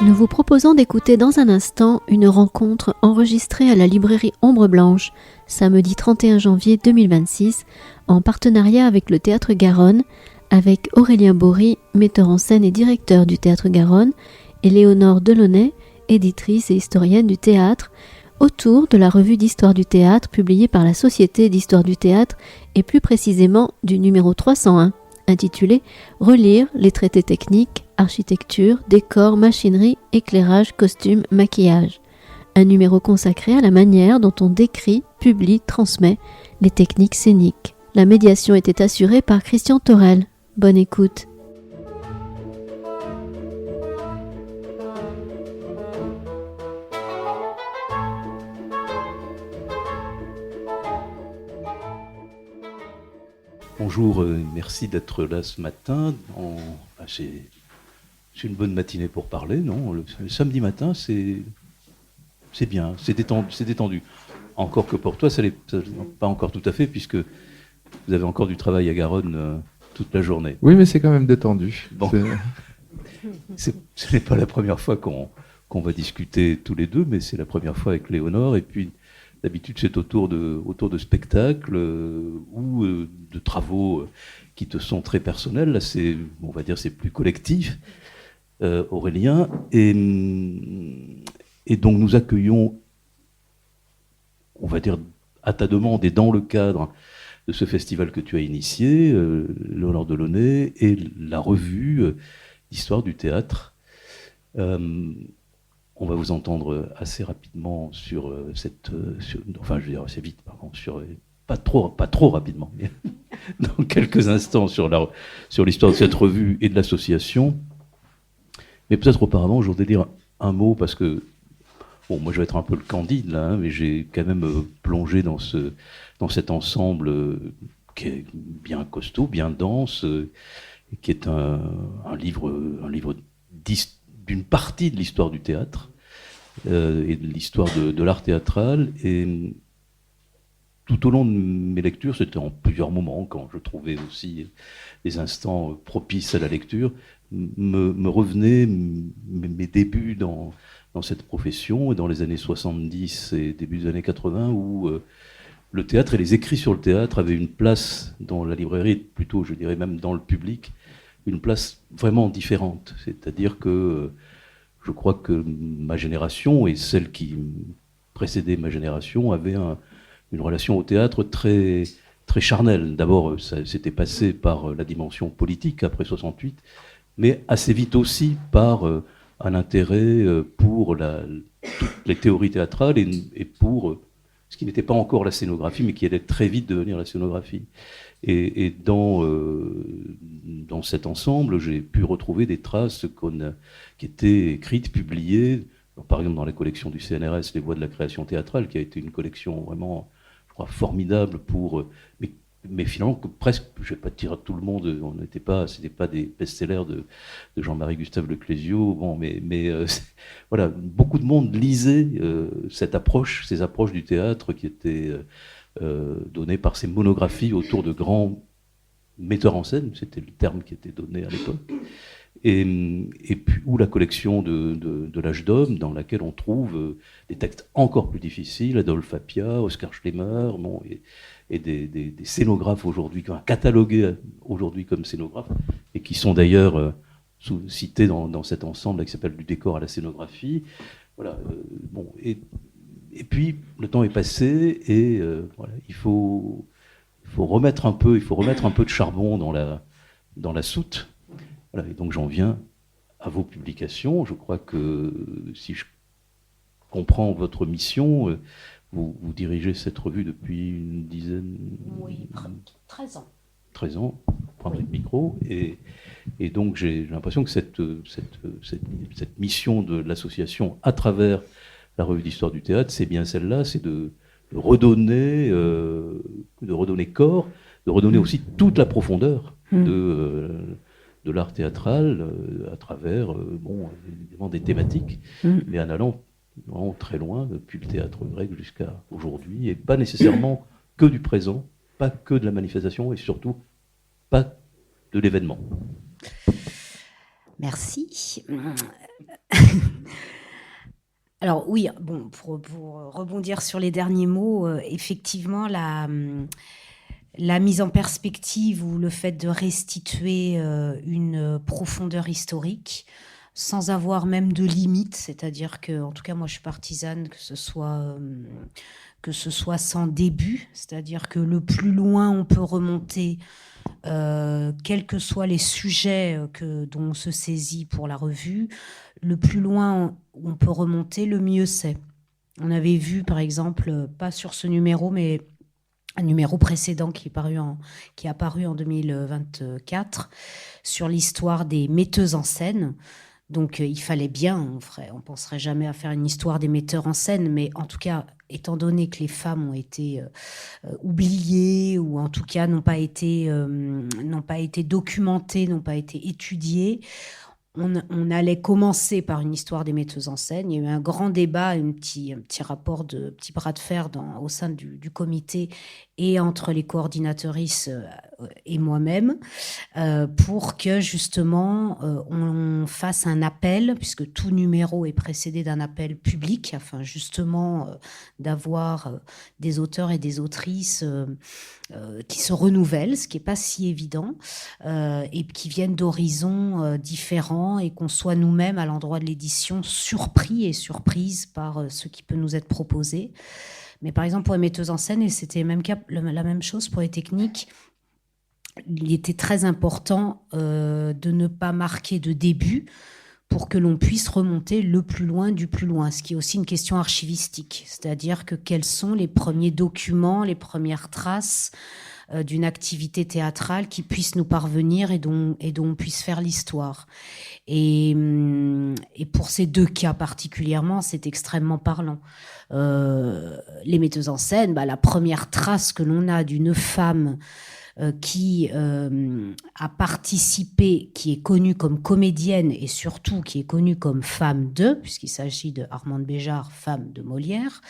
Nous vous proposons d'écouter dans un instant une rencontre enregistrée à la librairie Ombre Blanche, samedi 31 janvier 2026, en partenariat avec le Théâtre Garonne, avec Aurélien Bory, metteur en scène et directeur du Théâtre Garonne, et Léonore Delaunay, éditrice et historienne du théâtre, autour de la revue d'histoire du théâtre publiée par la Société d'histoire du théâtre et plus précisément du numéro 301, intitulé « Relire les traités techniques, architecture, décor, machinerie, éclairage, costume, maquillage ». Un numéro consacré à la manière dont on décrit, publie, transmet les techniques scéniques. La médiation était assurée par Christian Thorel. Bonne écoute. Bonjour, merci d'être là ce matin. C'est une bonne matinée pour parler, non ? Le samedi matin, c'est bien, c'est détendu. Encore que pour toi, ça n'est pas encore tout à fait, puisque vous avez encore du travail à Garonne toute la journée. Oui, mais c'est quand même détendu. Bon. Ce n'est pas la première fois qu'on va discuter tous les deux, mais c'est la première fois avec Léonore. Et puis, d'habitude, c'est autour de spectacles ou de travaux qui te sont très personnels. Là, on va dire, c'est plus collectif, Aurélien. Et donc, nous accueillons, on va dire, à ta demande et dans le cadre de ce festival que tu as initié, Léonore Delaunay et la revue d'histoire du théâtre. On va vous entendre assez rapidement sur enfin, je veux dire assez vite, pardon, pas trop rapidement, mais dans quelques instants sur l'histoire de cette revue et de l'association. Mais peut-être auparavant, je voudrais dire un mot, parce que, bon, moi je vais être un peu le candide là, mais j'ai quand même plongé dans cet ensemble qui est bien costaud, bien dense, qui est un livre d'une partie de l'histoire du théâtre et de l'histoire de l'art théâtral. Et tout au long de mes lectures, c'était en plusieurs moments, quand je trouvais aussi des instants propices à la lecture, me revenaient mes débuts dans cette profession, et dans les années 70 et début des années 80, où le théâtre et les écrits sur le théâtre avaient une place dans la librairie, plutôt, je dirais même dans le public, une place vraiment différente. C'est-à-dire que je crois que ma génération et celle qui précédait ma génération avaient une relation au théâtre très, très charnelle. D'abord, ça s'était passé par la dimension politique après 68, mais assez vite aussi par un intérêt pour toutes les théories théâtrales et pour ce qui n'était pas encore la scénographie, mais qui allait très vite devenir la scénographie. Et dans cet ensemble, j'ai pu retrouver des traces qui étaient écrites, publiées, par exemple dans la collection du CNRS, Les Voix de la création théâtrale, qui a été une collection vraiment, je crois, formidable mais finalement, presque, je ne vais pas dire à tout le monde, c'était pas des best-sellers de Jean-Marie Gustave Leclésio, bon, mais voilà, beaucoup de monde lisait ces approches du théâtre qui étaient données par ces monographies autour de grands metteurs en scène, c'était le terme qui était donné à l'époque, et puis, ou la collection de l'âge d'homme, dans laquelle on trouve des textes encore plus difficiles, Adolphe Appia, Oscar Schlemmer, bon, et des scénographes aujourd'hui, catalogués aujourd'hui comme scénographes, et qui sont d'ailleurs cités dans cet ensemble qui s'appelle Du décor à la scénographie. Voilà, bon, et puis le temps est passé, et voilà, il faut remettre un peu de charbon dans la soute. Voilà, et donc j'en viens à vos publications. Je crois que si je comprends votre mission, vous dirigez cette revue depuis une dizaine... Oui, 13 ans. 13 ans, prendre le micro. Et donc j'ai l'impression que cette mission de l'association à travers la revue d'histoire du théâtre, c'est bien celle-là, c'est de redonner corps, de redonner aussi toute la profondeur de l'art théâtral à travers évidemment des thématiques, mais en allant vraiment très loin, depuis le théâtre grec jusqu'à aujourd'hui, et pas nécessairement que du présent, pas que de la manifestation, et surtout pas de l'événement. Merci. Alors oui, bon, pour rebondir sur les derniers mots, effectivement, la mise en perspective ou le fait de restituer une profondeur historique sans avoir même de limite, c'est-à-dire que, en tout cas, moi, je suis partisane que ce soit sans début, c'est-à-dire que le plus loin on peut remonter, quels que soient les sujets dont on se saisit pour la revue, le plus loin on peut remonter, le mieux c'est. On avait vu, par exemple, pas sur ce numéro, mais un numéro précédent qui est apparu en 2024 sur l'histoire des metteuses en scène. Donc il fallait bien, on penserait jamais à faire une histoire des metteurs en scène, mais en tout cas, étant donné que les femmes ont été oubliées ou en tout cas n'ont pas été documentées, n'ont pas été étudiées, on allait commencer par une histoire des metteuses en scène. Il y a eu un grand débat, un petit bras de fer au sein du comité et entre les coordinatrices et moi-même pour que justement on fasse un appel, puisque tout numéro est précédé d'un appel public, afin justement d'avoir des auteurs et des autrices qui se renouvellent, ce qui n'est pas si évident, et qui viennent d'horizons différents, et qu'on soit nous-mêmes à l'endroit de l'édition surpris et surprises par ce qui peut nous être proposé. Mais par exemple pour les metteuses en scène, et c'était la même chose pour les techniques, il était très important de ne pas marquer de début pour que l'on puisse remonter le plus loin du plus loin, ce qui est aussi une question archivistique, c'est-à-dire que quels sont les premiers documents, les premières traces d'une activité théâtrale qui puisse nous parvenir et dont on puisse faire l'histoire. Et pour ces deux cas particulièrement, c'est extrêmement parlant. Les metteuses en scène, la première trace que l'on a d'une femme qui a participé, qui est connue comme comédienne et surtout qui est connue comme femme de, puisqu'il s'agit de Armande Béjart, femme de Molière,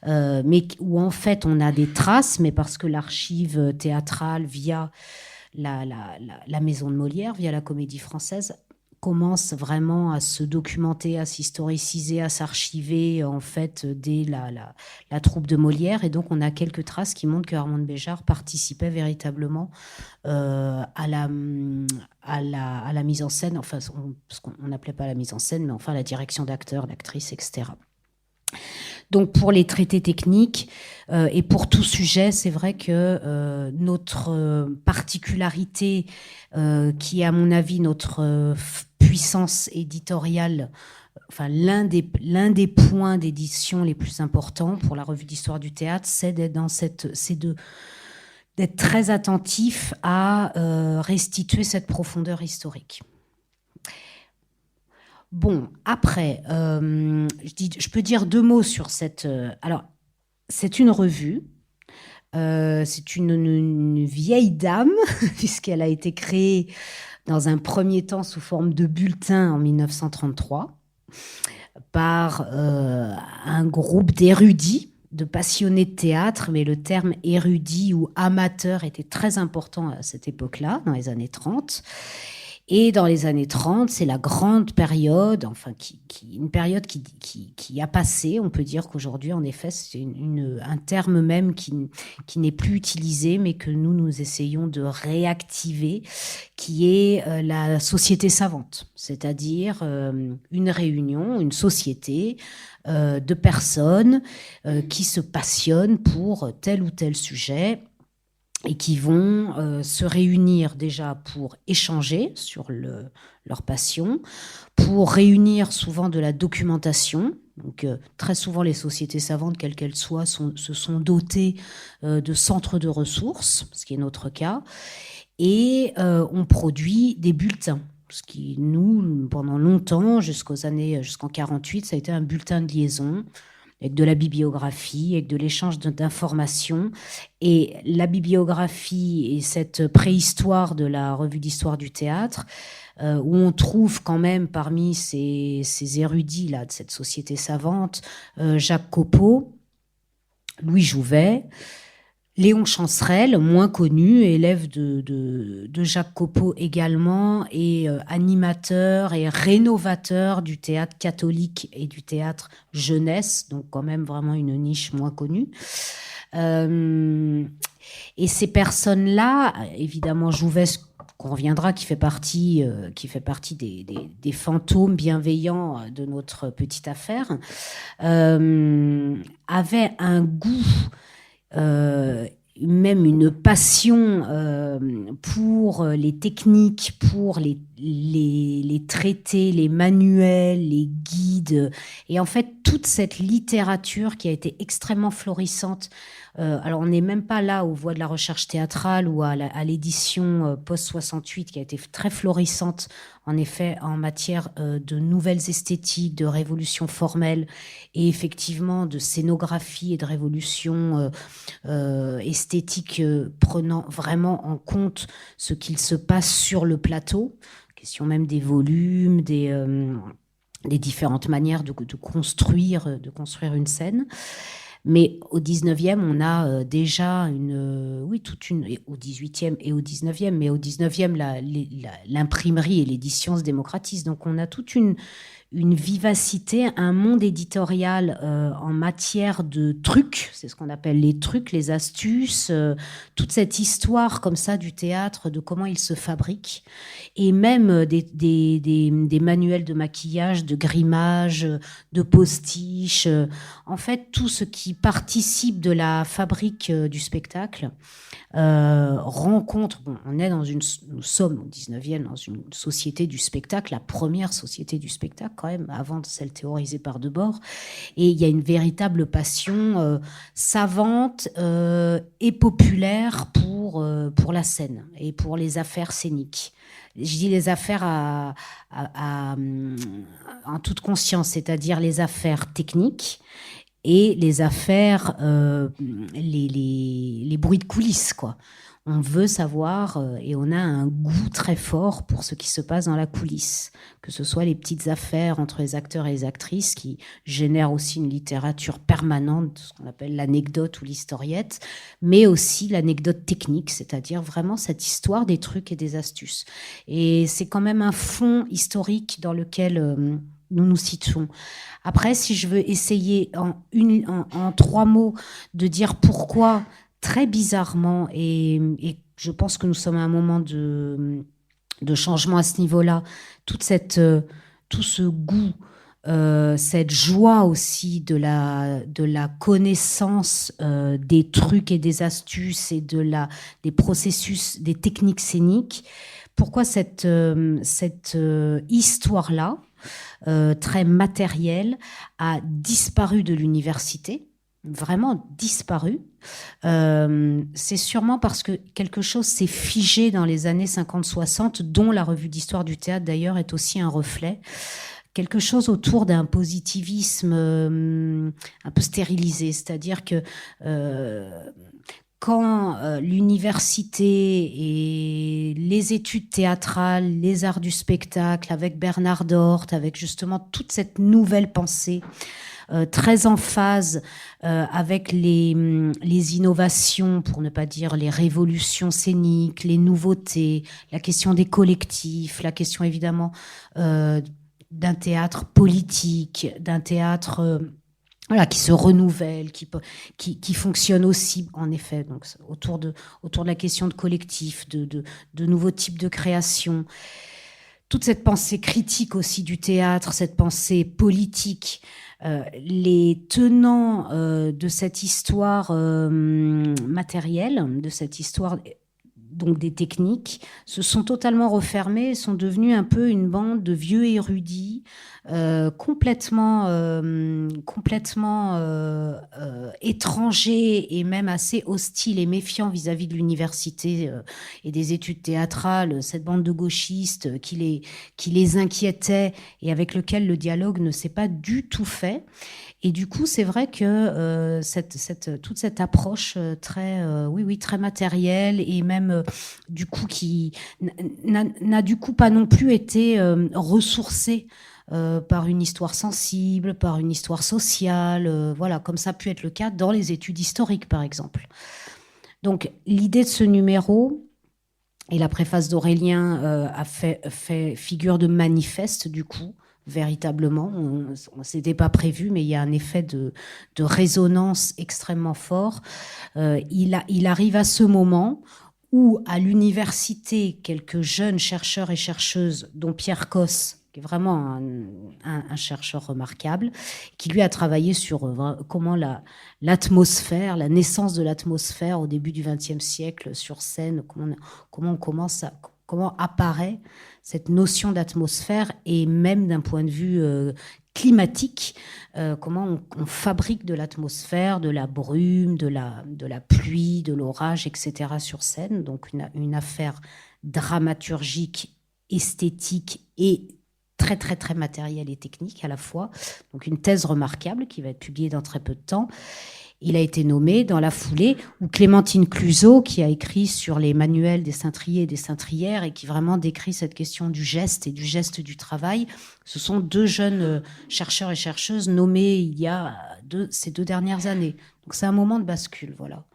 mais où en fait on a des traces, mais parce que l'archive théâtrale via la maison de Molière, via la Comédie Française, commence vraiment à se documenter, à s'historiciser, à s'archiver en fait dès la troupe de Molière, et donc on a quelques traces qui montrent que Armande Béjart participait véritablement à la mise en scène, enfin ce qu'on n'appelait pas la mise en scène, mais enfin la direction d'acteurs, d'actrices, etc. Donc pour les traités techniques et pour tout sujet, c'est vrai que notre particularité, qui est à mon avis notre puissance éditoriale, enfin l'un des points d'édition les plus importants pour la revue d'histoire du théâtre, c'est d'être très attentif à restituer cette profondeur historique. Bon, après, je peux dire deux mots sur cette... alors, c'est une revue. C'est une vieille dame, puisqu'elle a été créée dans un premier temps sous forme de bulletin en 1933 par un groupe d'érudits, de passionnés de théâtre, mais le terme érudit ou amateur était très important à cette époque-là, dans les années 30. Et dans les années 30, c'est la grande période, enfin une période qui a passé. On peut dire qu'aujourd'hui, en effet, c'est un terme même qui n'est plus utilisé, mais que nous essayons de réactiver, qui est la société savante, c'est-à-dire une réunion, une société de personnes qui se passionnent pour tel ou tel sujet, et qui vont se réunir déjà pour échanger sur leur passion, pour réunir souvent de la documentation. Donc, très souvent, les sociétés savantes, quelles qu'elles soient, se sont dotées de centres de ressources, ce qui est notre cas, et on produit des bulletins. Ce qui, nous, pendant longtemps, jusqu'en 48, ça a été un bulletin de liaison, avec de la bibliographie, avec de l'échange d'informations. Et la bibliographie et cette préhistoire de la revue d'histoire du théâtre, où on trouve quand même parmi ces érudits là, de cette société savante, Jacques Copeau, Louis Jouvet, Léon Chancerelle, moins connu, élève de Jacques Copeau également, et animateur et rénovateur du théâtre catholique et du théâtre jeunesse, donc quand même vraiment une niche moins connue. Et ces personnes-là, évidemment, Jouvès, qu'on reviendra, qui fait partie des fantômes bienveillants de notre petite affaire, avaient un goût, même une passion pour les techniques, pour les traités, les manuels, les guides, et en fait toute cette littérature qui a été extrêmement florissante. Alors on n'est même pas là aux Voix de la recherche théâtrale ou à l'édition post-68 qui a été très florissante en effet en matière de nouvelles esthétiques, de révolution formelle et effectivement de scénographie et de révolution esthétique prenant vraiment en compte ce qu'il se passe sur le plateau, question même des volumes, des différentes manières de construire une scène. Mais au 19e, on a déjà au 18e et au 19e, mais au 19e, l'imprimerie et l'édition se démocratisent. Donc on a toute une vivacité, un monde éditorial en matière de trucs, c'est ce qu'on appelle les trucs, les astuces, toute cette histoire comme ça du théâtre, de comment il se fabrique, et même des manuels de maquillage, de grimage, de postiches, en fait tout ce qui participe de la fabrique du spectacle. Rencontre, nous sommes au 19e dans une société du spectacle, la première société du spectacle quand même, avant celle théorisée par Debord, et il y a une véritable passion savante et populaire pour la scène et pour les affaires scéniques. Je dis les affaires en toute conscience, c'est-à-dire les affaires techniques et les affaires, les bruits de coulisses, quoi. On veut savoir et on a un goût très fort pour ce qui se passe dans la coulisse, que ce soit les petites affaires entre les acteurs et les actrices qui génèrent aussi une littérature permanente, ce qu'on appelle l'anecdote ou l'historiette, mais aussi l'anecdote technique, c'est-à-dire vraiment cette histoire des trucs et des astuces. Et c'est quand même un fond historique dans lequel nous nous situons. Après, si je veux essayer en 3 mots de dire pourquoi, très bizarrement, et je pense que nous sommes à un moment de changement à ce niveau-là, tout ce goût, cette joie aussi de la connaissance des trucs et des astuces et des processus, des techniques scéniques. Pourquoi cette histoire-là, très matérielle, a disparu de l'université, vraiment disparu. C'est sûrement parce que quelque chose s'est figé dans les années 50-60, dont la revue d'histoire du théâtre d'ailleurs est aussi un reflet. Quelque chose autour d'un positivisme un peu stérilisé, c'est-à-dire que quand l'université et les études théâtrales, les arts du spectacle, avec Bernard Dort, avec justement toute cette nouvelle pensée, très en phase avec les innovations, pour ne pas dire les révolutions scéniques, les nouveautés, la question des collectifs, la question évidemment d'un théâtre politique, d'un théâtre qui se renouvelle, qui fonctionne aussi, en effet, donc autour de la question de collectifs, de nouveaux types de création. Toute cette pensée critique aussi du théâtre, cette pensée politique, les tenants de cette histoire matérielle, de cette histoire donc des techniques, se sont totalement refermés et sont devenus un peu une bande de vieux érudits complètement étrangers et même assez hostiles et méfiants vis-à-vis de l'université et des études théâtrales, cette bande de gauchistes qui les inquiétait et avec lequel le dialogue ne s'est pas du tout fait. Et du coup, c'est vrai que toute cette approche très matérielle et même du coup qui n'a du coup pas non plus été ressourcée par une histoire sensible, par une histoire sociale, voilà, comme ça a pu être le cas dans les études historiques, par exemple. Donc, l'idée de ce numéro, et la préface d'Aurélien a fait figure de manifeste, du coup, véritablement. C'était pas prévu, mais il y a un effet de résonance extrêmement fort. Il arrive à ce moment où, à l'université, quelques jeunes chercheurs et chercheuses, dont Pierre Cosse, qui est vraiment un chercheur remarquable, qui lui a travaillé sur comment l'atmosphère, la naissance de l'atmosphère au début du XXe siècle sur scène, comment apparaît cette notion d'atmosphère, et même d'un point de vue climatique, comment on fabrique de l'atmosphère, de la brume, de la pluie, de l'orage, etc. sur scène. Donc une affaire dramaturgique, esthétique et très, très, très matérielle et technique à la fois. Donc une thèse remarquable qui va être publiée dans très peu de temps. Il a été nommé dans la foulée, ou Clémentine Cluzot, qui a écrit sur les manuels des cintriers et des cintrières et qui vraiment décrit cette question du geste et du geste du travail. Ce sont deux jeunes chercheurs et chercheuses nommés il y a ces 2 dernières années. Donc c'est un moment de bascule, voilà.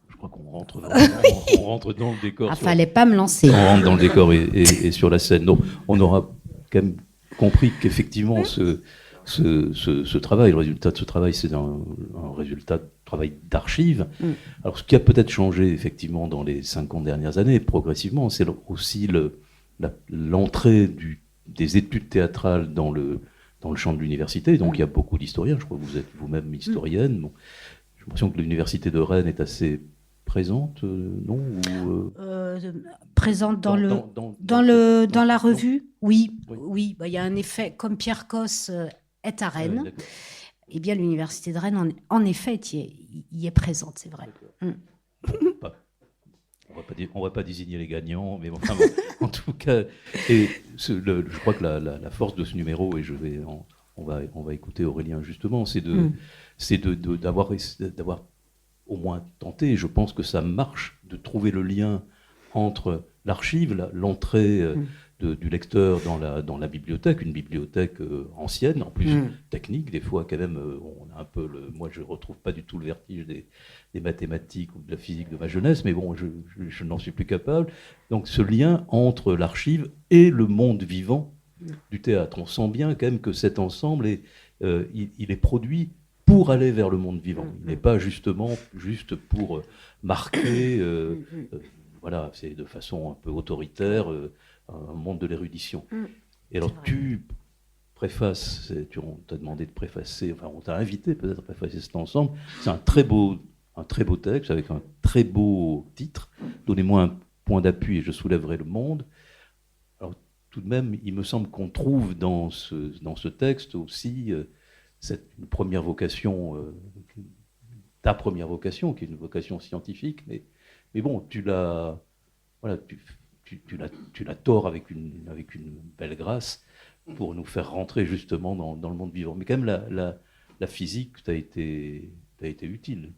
Je crois qu'on rentre dans le décor. Ah, fallait pas me lancer. On rentre dans le décor et sur la scène. Donc, on aura quand même compris qu'effectivement, ce travail, le résultat de ce travail, c'est un résultat de travail d'archives. Alors, ce qui a peut-être changé, effectivement, dans les 50 dernières années, progressivement, c'est aussi l'entrée des études théâtrales dans le champ de l'université. Donc, il y a beaucoup d'historiens. Je crois que vous êtes vous-même historienne. Bon, j'ai l'impression que l'université de Rennes est assez présente, non présente dans la revue. Oui. Bah, y a un effet, comme Pierre Cosse est à Rennes, eh bien l'université de Rennes, en effet, y est présente, c'est vrai. On va pas désigner les gagnants, mais enfin, en tout cas, je crois que la force de ce numéro, et on va écouter Aurélien justement, c'est d'avoir au moins tenté, et je pense que ça marche, de trouver le lien entre l'archive, l'entrée du lecteur dans la bibliothèque, une bibliothèque ancienne, en plus technique, des fois quand même, on a un peu moi je retrouve pas du tout le vertige des mathématiques ou de la physique de ma jeunesse, mais bon, je n'en suis plus capable. Donc ce lien entre l'archive et le monde vivant du théâtre, on sent bien quand même que cet ensemble il est produit pour aller vers le monde vivant. Il n'est pas juste pour marquer, voilà, c'est de façon un peu autoritaire, un monde de l'érudition. Et alors tu préfaces, on t'a demandé de préfacer, enfin on t'a invité peut-être à préfacer cet ensemble. C'est un très beau texte avec un très beau titre. Donnez-moi un point d'appui et je soulèverai le monde. Alors tout de même, il me semble qu'on trouve dans ce texte aussi une première vocation, ta première vocation, qui est une vocation scientifique, mais bon, tu l'as tord avec une belle grâce pour nous faire rentrer justement dans le monde vivant. Mais quand même, la physique t'a été utile.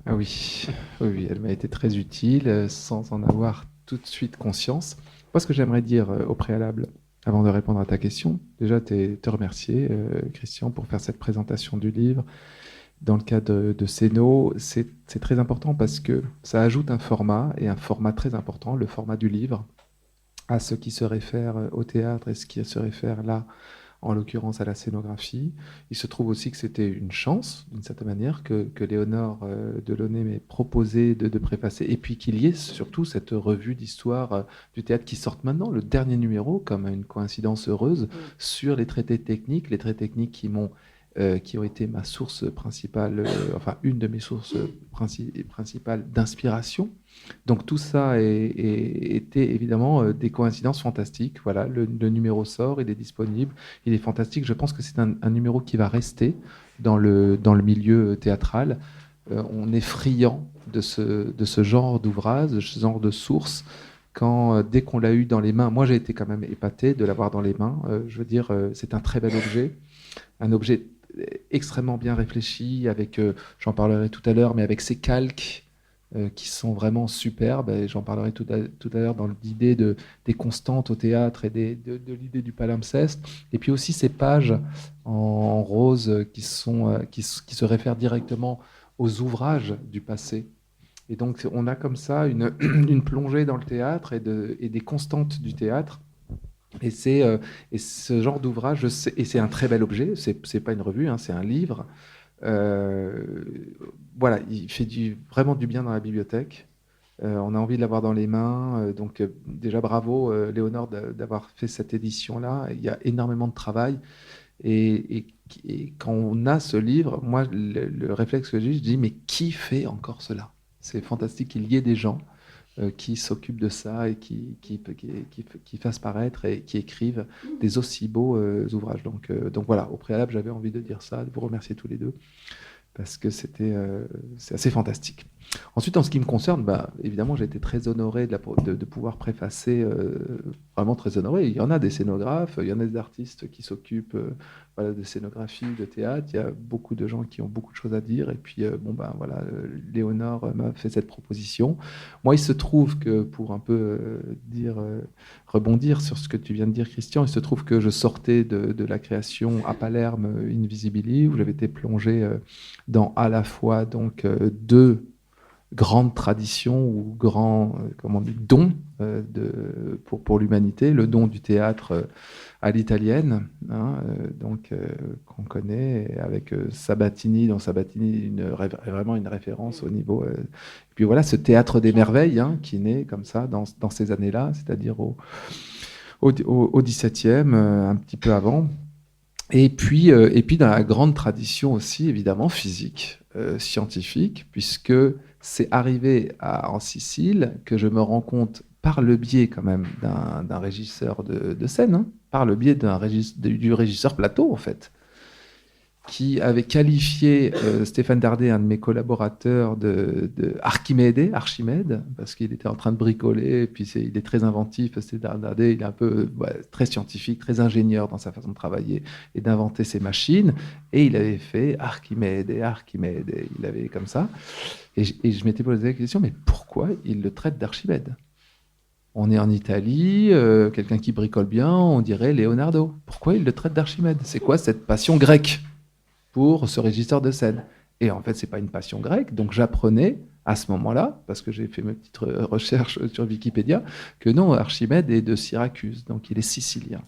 Ah oui, elle m'a été très utile, sans en avoir tout de suite conscience. Moi, ce que j'aimerais dire au préalable, avant de répondre à ta question, déjà te remercier, Christian, pour faire cette présentation du livre. Dans le cas de Céno, c'est très important parce que ça ajoute un format, et un format très important, le format du livre, à ce qui se réfère au théâtre et ce qui se réfère là, en l'occurrence à la scénographie. Il se trouve aussi que c'était une chance, d'une certaine manière, que Léonore Delaunay m'ait proposé de préfacer, et puis qu'il y ait surtout cette revue d'histoire du théâtre qui sorte maintenant, le dernier numéro, comme une coïncidence heureuse, sur les traités techniques qui ont été ma source principale, enfin une de mes sources principales d'inspiration. Donc tout ça était évidemment des coïncidences fantastiques. Voilà, le numéro sort, il est disponible, il est fantastique. Je pense que c'est un numéro qui va rester dans le milieu théâtral. On est friand de ce genre d'ouvrage, de ce genre de source. Dès qu'on l'a eu dans les mains, moi j'ai été quand même épaté de l'avoir dans les mains. Je veux dire, c'est un très bel objet, un objet extrêmement bien réfléchi, avec, j'en parlerai tout à l'heure, mais avec ces calques qui sont vraiment superbes, et j'en parlerai tout à l'heure dans l'idée des constantes au théâtre et de l'idée du palimpseste, et puis aussi ces pages en rose qui se réfèrent directement aux ouvrages du passé, Et donc, on a comme ça une plongée dans le théâtre et des constantes du théâtre. Et ce genre d'ouvrage, et c'est un très bel objet, c'est pas une revue, hein, c'est un livre. Voilà, il fait vraiment du bien dans la bibliothèque. On a envie de l'avoir dans les mains. Donc, déjà, bravo, Léonore, d'avoir fait cette édition-là. Il y a énormément de travail. Et quand on a ce livre, moi, le réflexe que j'ai, je dis, mais qui fait encore cela? C'est fantastique qu'il y ait des gens qui s'occupent de ça et qui fassent paraître et qui écrivent des aussi beaux ouvrages. Donc voilà, au préalable, j'avais envie de dire ça, de vous remercier tous les deux, parce que c'est assez fantastique. Ensuite, en ce qui me concerne, évidemment, j'ai été très honoré de pouvoir préfacer, vraiment très honoré. Il y en a des scénographes, il y en a des artistes qui s'occupent de scénographie, de théâtre. Il y a beaucoup de gens qui ont beaucoup de choses à dire. Et puis, Léonore m'a fait cette proposition. Moi, il se trouve que, pour un peu rebondir sur ce que tu viens de dire, Christian, il se trouve que je sortais de la création à Palerme Invisibili, où j'avais été plongé dans à la fois donc deux grandes traditions ou grands dons pour l'humanité, le don du théâtre à l'italienne, qu'on connaît, avec Sabatini, dont Sabatini est vraiment une référence au niveau... et puis voilà, ce théâtre des merveilles qui naît comme ça dans ces années-là, c'est-à-dire au XVIIe, un petit peu avant. Et puis dans la grande tradition aussi, évidemment, physique, scientifique, puisque c'est arrivé en Sicile que je me rends compte, par le biais quand même d'un régisseur de scène, par le biais du régisseur Plateau, en fait, qui avait qualifié Stéphane Dardet, un de mes collaborateurs, de Archimède, parce qu'il était en train de bricoler, et puis il est très inventif, Stéphane Dardet, il est un peu très scientifique, très ingénieur dans sa façon de travailler et d'inventer ses machines, et il avait fait Archimède, il avait comme ça, et je m'étais posé la question, mais pourquoi il le traite d'Archimède? On est en Italie, quelqu'un qui bricole bien, on dirait Leonardo. Pourquoi il le traite d'Archimède? C'est quoi cette passion grecque pour ce régisseur de scène? Et en fait, c'est pas une passion grecque. Donc j'apprenais à ce moment-là, parce que j'ai fait mes petites recherches sur Wikipédia, que non, Archimède est de Syracuse, donc il est sicilien.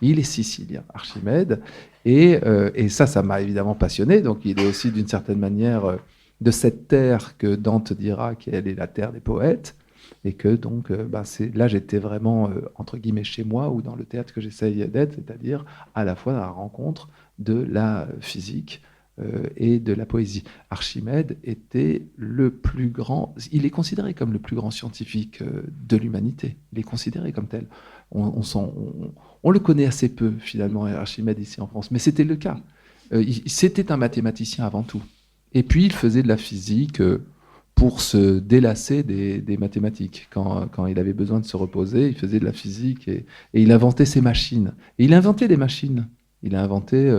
Il est sicilien, Archimède, et ça m'a évidemment passionné. Donc il est aussi d'une certaine manière de cette terre que Dante dira qu'elle est la terre des poètes, et que donc là j'étais vraiment entre guillemets chez moi, ou dans le théâtre que j'essaye d'être, c'est-à-dire à la fois dans la rencontre de la physique et de la poésie. Archimède était le plus grand, il est considéré comme le plus grand scientifique de l'humanité, il est considéré comme tel. On le connaît assez peu finalement, Archimède, ici en France, mais c'était le cas. C'était un mathématicien avant tout. Et puis il faisait de la physique pour se délasser des mathématiques. Quand il avait besoin de se reposer, il faisait de la physique et il inventait ses machines. Et il inventait des machines. Il a inventé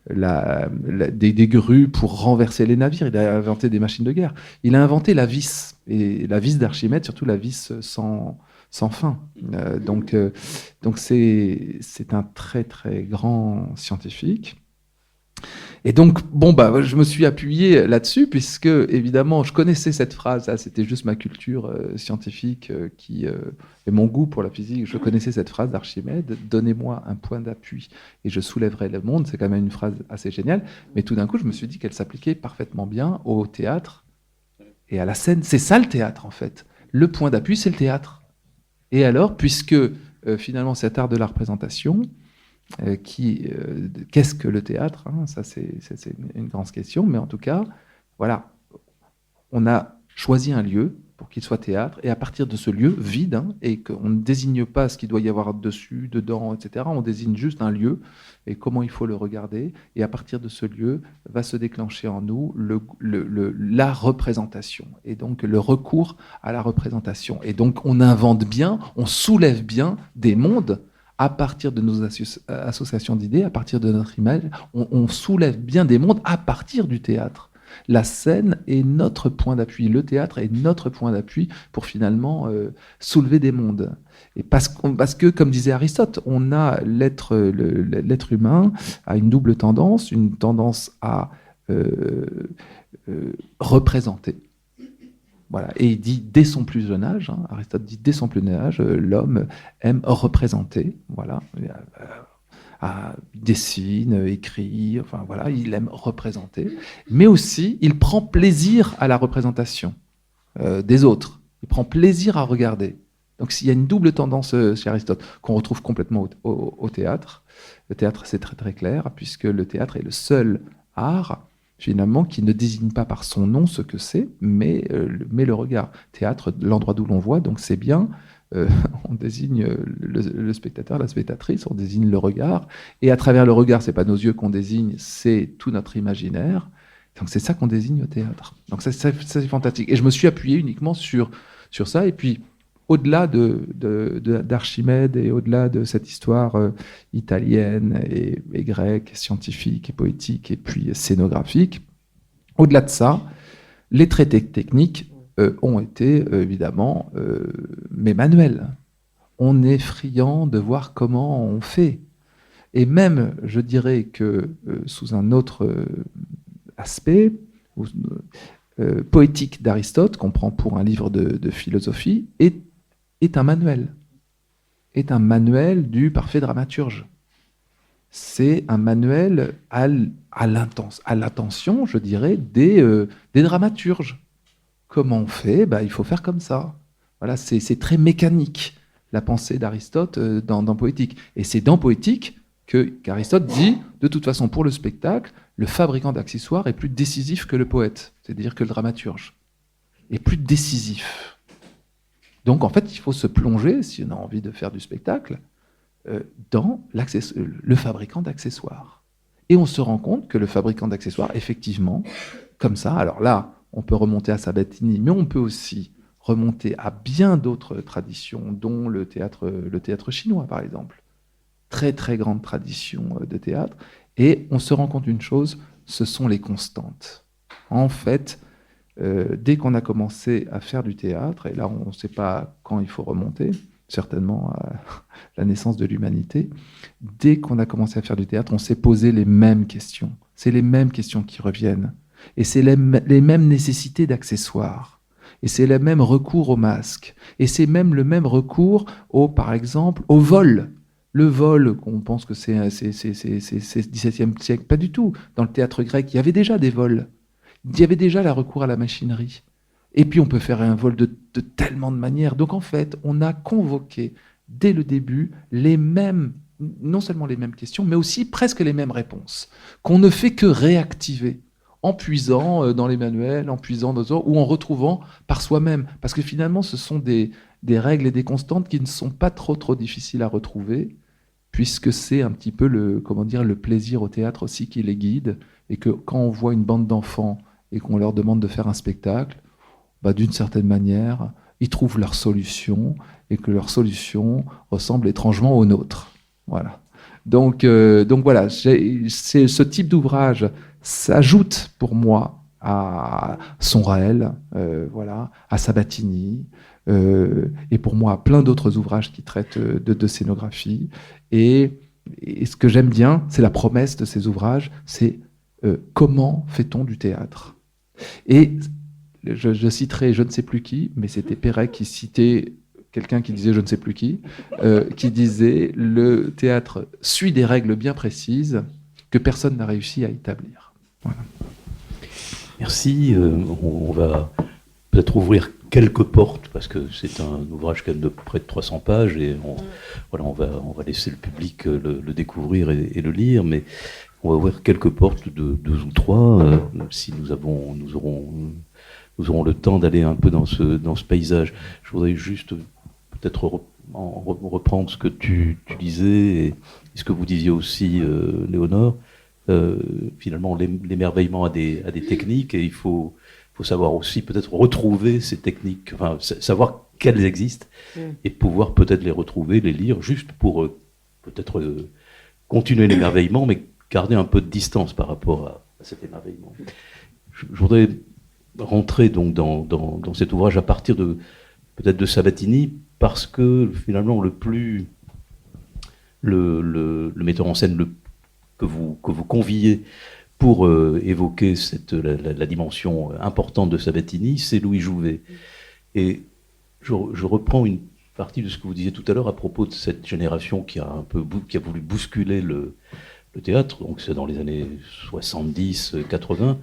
des grues pour renverser les navires. Il a inventé des machines de guerre. Il a inventé la vis. Et la vis d'Archimède, surtout la vis sans fin. Donc c'est un très, très grand scientifique. Et donc, je me suis appuyé là-dessus, puisque, évidemment, je connaissais cette phrase, c'était juste ma culture scientifique et mon goût pour la physique. Je connaissais cette phrase d'Archimède, « Donnez-moi un point d'appui et je soulèverai le monde ». C'est quand même une phrase assez géniale. Mais tout d'un coup, je me suis dit qu'elle s'appliquait parfaitement bien au théâtre et à la scène. C'est ça le théâtre, en fait. Le point d'appui, c'est le théâtre. Et alors, puisque, finalement, cet art de la représentation... qu'est-ce que le théâtre, ça c'est une grande question, mais en tout cas, voilà, on a choisi un lieu pour qu'il soit théâtre, et à partir de ce lieu vide, et qu'on ne désigne pas ce qu'il doit y avoir dessus, dedans, etc., on désigne juste un lieu, et comment il faut le regarder, et à partir de ce lieu, va se déclencher en nous la représentation, et donc le recours à la représentation. Et donc on invente bien, on soulève bien des mondes, à partir de nos associations d'idées, à partir de notre image, on soulève bien des mondes à partir du théâtre. La scène est notre point d'appui, le théâtre est notre point d'appui pour finalement soulever des mondes. Et parce que, comme disait Aristote, l'être humain a une double tendance, une tendance à représenter Voilà. Et il dit dès son plus jeune âge, Aristote dit dès son plus jeune âge, l'homme aime représenter, voilà. Il dessine, écrit, enfin voilà, il aime représenter, mais aussi il prend plaisir à la représentation des autres. Il prend plaisir à regarder. Donc il y a une double tendance chez Aristote qu'on retrouve complètement au théâtre. Le théâtre, c'est très très clair, puisque le théâtre est le seul art finalement qui ne désigne pas par son nom ce que c'est, mais le regard. Théâtre, l'endroit d'où l'on voit, donc c'est bien. On désigne le spectateur, la spectatrice, on désigne le regard, et à travers le regard, c'est pas nos yeux qu'on désigne, c'est tout notre imaginaire. Donc c'est ça qu'on désigne au théâtre. Donc ça, c'est fantastique. Et je me suis appuyé uniquement sur ça, et puis au-delà d'Archimède et au-delà de cette histoire italienne et grecque, scientifique et poétique et puis scénographique, au-delà de ça, les traités techniques ont été évidemment mes manuels. On est friand de voir comment on fait. Et même, je dirais que sous un autre aspect, poétique d'Aristote, qu'on prend pour un livre de philosophie, est un manuel. Est un manuel du parfait dramaturge. C'est un manuel à l'attention, je dirais, des dramaturges. Comment on fait ? Il faut faire comme ça. Voilà, c'est très mécanique, la pensée d'Aristote dans Poétique. Et c'est dans Poétique qu'Aristote dit, de toute façon, pour le spectacle, le fabricant d'accessoires est plus décisif que le poète, c'est-à-dire que le dramaturge est plus décisif. Donc, en fait, il faut se plonger, si on a envie de faire du spectacle, dans le fabricant d'accessoires. Et on se rend compte que le fabricant d'accessoires, effectivement, comme ça, alors là, on peut remonter à Sabatini, mais on peut aussi remonter à bien d'autres traditions, dont le théâtre chinois, par exemple. Très, très grande tradition de théâtre. Et on se rend compte d'une chose, ce sont les constantes. En fait, dès qu'on a commencé à faire du théâtre, et là, on ne sait pas quand il faut remonter, certainement à la naissance de l'humanité, dès qu'on a commencé à faire du théâtre, on s'est posé les mêmes questions. C'est les mêmes questions qui reviennent. Et c'est les mêmes nécessités d'accessoires. Et c'est le même recours au masque. Et c'est même le même recours, par exemple, au vol. Le vol, on pense que c'est 17e siècle, pas du tout. Dans le théâtre grec, il y avait déjà des vols. Il y avait déjà le recours à la machinerie. Et puis on peut faire un vol de tellement de manières. Donc en fait, on a convoqué dès le début non seulement les mêmes questions, mais aussi presque les mêmes réponses, qu'on ne fait que réactiver, en puisant dans les manuels, en puisant dans ou en retrouvant par soi-même. Parce que finalement, ce sont des règles et des constantes qui ne sont pas trop difficiles à retrouver, puisque c'est un petit peu le plaisir au théâtre aussi qui les guide, et que quand on voit une bande d'enfants et qu'on leur demande de faire un spectacle, d'une certaine manière, ils trouvent leur solution, et que leur solution ressemble étrangement aux nôtres. Voilà. Donc voilà, ce type d'ouvrage s'ajoute pour moi à Sonrael, à Sabatini, et pour moi à plein d'autres ouvrages qui traitent de scénographie. Et ce que j'aime bien, c'est la promesse de ces ouvrages, c'est comment fait-on du théâtre ? Et je citerai je ne sais plus qui, mais c'était Perret qui citait quelqu'un qui disait je ne sais plus qui disait le théâtre suit des règles bien précises que personne n'a réussi à établir. Voilà. Merci. On va peut-être ouvrir quelques portes, parce que c'est un ouvrage quand même de près de 300 pages, et on va laisser le public le découvrir et le lire, mais on va ouvrir quelques portes, deux ou trois, si nous aurons le temps d'aller un peu dans ce paysage. Je voudrais juste peut-être reprendre ce que tu disais, et ce que vous disiez aussi, Léonore. Finalement, l'émerveillement a des techniques, et il faut savoir aussi peut-être retrouver ces techniques, enfin savoir qu'elles existent, et pouvoir peut-être les retrouver, les lire, juste pour peut-être continuer l'émerveillement, mais garder un peu de distance par rapport à cet émerveillement. Je voudrais rentrer donc dans cet ouvrage à partir peut-être de Sabatini, parce que finalement le metteur en scène que vous conviez pour évoquer la dimension importante de Sabatini, c'est Louis Jouvet. Et je reprends une partie de ce que vous disiez tout à l'heure à propos de cette génération qui a voulu bousculer le théâtre, donc c'est dans les années 70, 80.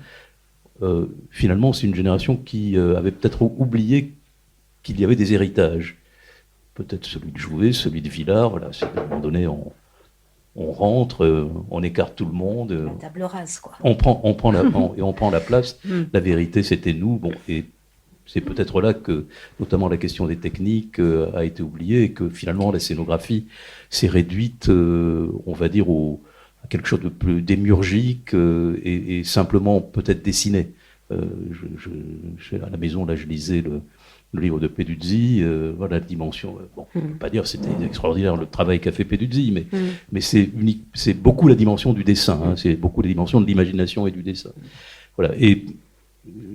Finalement, c'est une génération qui avait peut-être oublié qu'il y avait des héritages. Peut-être celui de Jouvet, celui de Villard, voilà, c'est à un moment donné, on rentre, on écarte tout le monde. La table rase, quoi. On prend la place. La vérité, c'était nous. Bon, et c'est peut-être là que, notamment la question des techniques a été oubliée et que finalement la scénographie s'est réduite, on va dire, à quelque chose de plus démiurgique et simplement peut-être dessiné. À la maison, là, je lisais le livre de Peduzzi, voilà la dimension. Bon, on ne peut pas dire que c'était extraordinaire le travail qu'a fait Peduzzi, mais c'est beaucoup la dimension du dessin, hein, c'est beaucoup la dimension de l'imagination et du dessin. Voilà. Et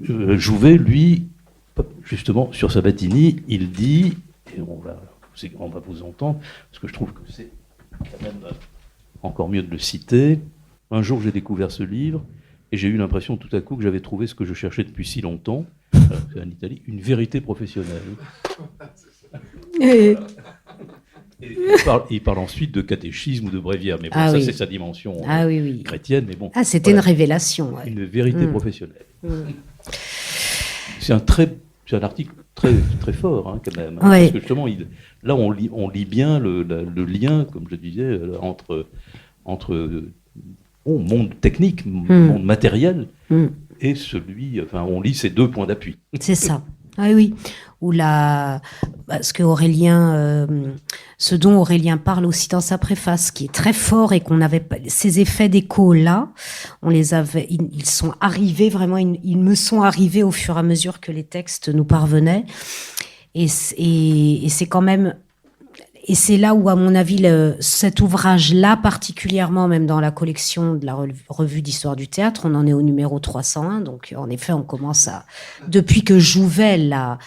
Jouvet, lui, justement, sur Sabatini, il dit, et on va vous entendre, parce que je trouve que c'est quand même encore mieux de le citer. Un jour, j'ai découvert ce livre et j'ai eu l'impression tout à coup que j'avais trouvé ce que je cherchais depuis si longtemps, c'est en Italie, une vérité professionnelle. Et il parle ensuite de catéchisme ou de bréviaire, mais bon, c'est sa dimension chrétienne. Mais bon, c'était une révélation. Ouais. Une vérité professionnelle. C'est un article très, très fort, hein, quand même. Hein, parce que justement, là, on lit bien le lien, comme je disais, entre monde technique, monde matériel, et celui... Enfin, on lit ces deux points d'appui. C'est ça. Oui. Ou ce dont Aurélien parle aussi dans sa préface, qui est très fort et qu'on avait ces effets d'écho là, ils sont arrivés vraiment, ils me sont arrivés au fur et à mesure que les textes nous parvenaient, et c'est quand même, et c'est là où, à mon avis, cet ouvrage-là, particulièrement, même dans la collection de la revue d'histoire du théâtre, on en est au numéro 301. Donc, en effet, on commence depuis que Jouvet l'a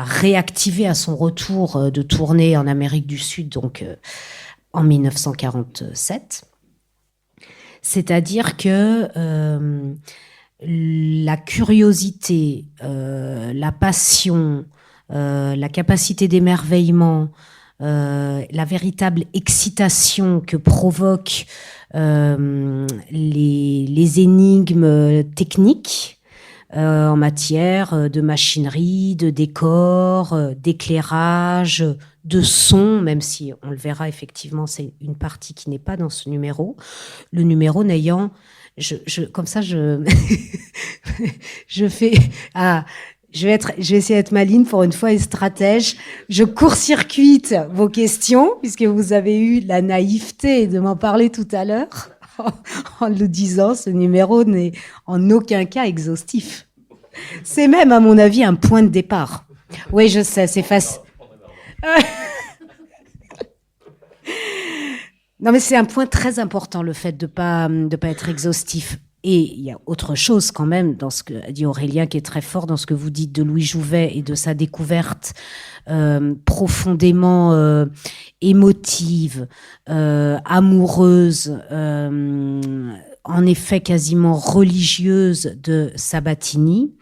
réactivé à son retour de tournée en Amérique du Sud, donc en 1947. C'est-à-dire que la curiosité, la passion, la capacité d'émerveillement, la véritable excitation que provoquent les énigmes techniques en matière de machinerie, de décor, d'éclairage, de son, même si on le verra effectivement, c'est une partie qui n'est pas dans ce numéro. Le numéro n'ayant, comme ça, je fais... Je vais essayer d'être maligne pour une fois et stratège. Je court-circuite vos questions, puisque vous avez eu la naïveté de m'en parler tout à l'heure. En le disant, ce numéro n'est en aucun cas exhaustif. C'est même, à mon avis, un point de départ. Oui, je sais, c'est facile. Non, mais c'est un point très important, le fait de pas être exhaustif. Et il y a autre chose quand même dans ce que dit Aurélien qui est très fort dans ce que vous dites de Louis Jouvet et de sa découverte profondément émotive, amoureuse, en effet quasiment religieuse de Sabatini.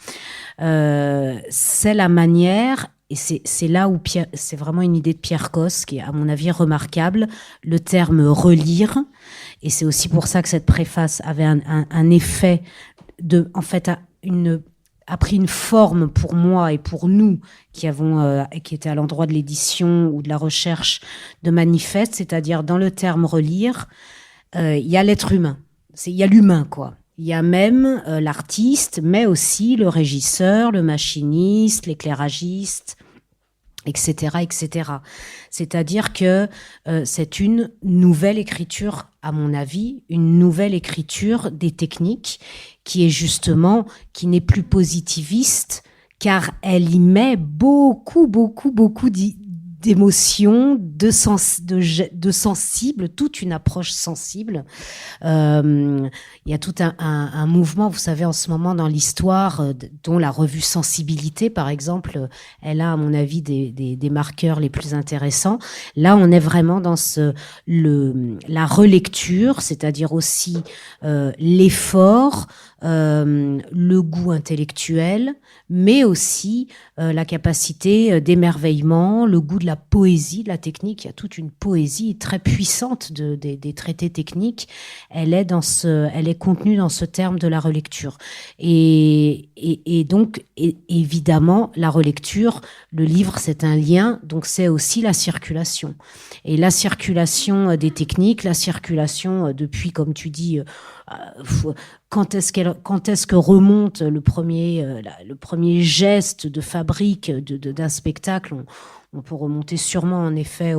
C'est la manière, et c'est là où c'est vraiment une idée de Pierre Cosse qui est à mon avis remarquable, le terme relire. Et c'est aussi pour ça que cette préface avait un effet en fait, a pris une forme pour moi et pour nous qui étaient à l'endroit de l'édition ou de la recherche de manifeste, c'est-à-dire dans le terme relire, il y a l'être humain, il y a l'humain, quoi. Il y a même l'artiste, mais aussi le régisseur, le machiniste, l'éclairagiste, etc., etc. C'est-à-dire que c'est une nouvelle écriture, à mon avis, une nouvelle écriture des techniques qui n'est plus positiviste, car elle y met beaucoup d'émotion, de sensible, toute une approche sensible. Il y a tout un mouvement, vous savez, en ce moment dans l'histoire, dont la revue Sensibilité, par exemple, elle a, à mon avis, des marqueurs les plus intéressants. Là, on est vraiment dans la relecture, c'est-à-dire aussi l'effort, le goût intellectuel, mais aussi la capacité d'émerveillement, le goût de la poésie, de la technique. Il y a toute une poésie très puissante des traités techniques. Elle est contenue dans ce terme de la relecture. Et donc, évidemment, la relecture, le livre, c'est un lien, donc c'est aussi la circulation. Et la circulation des techniques, la circulation depuis, comme tu dis, quand est-ce que remonte le premier geste de fabrique d'un spectacle? On peut remonter sûrement en effet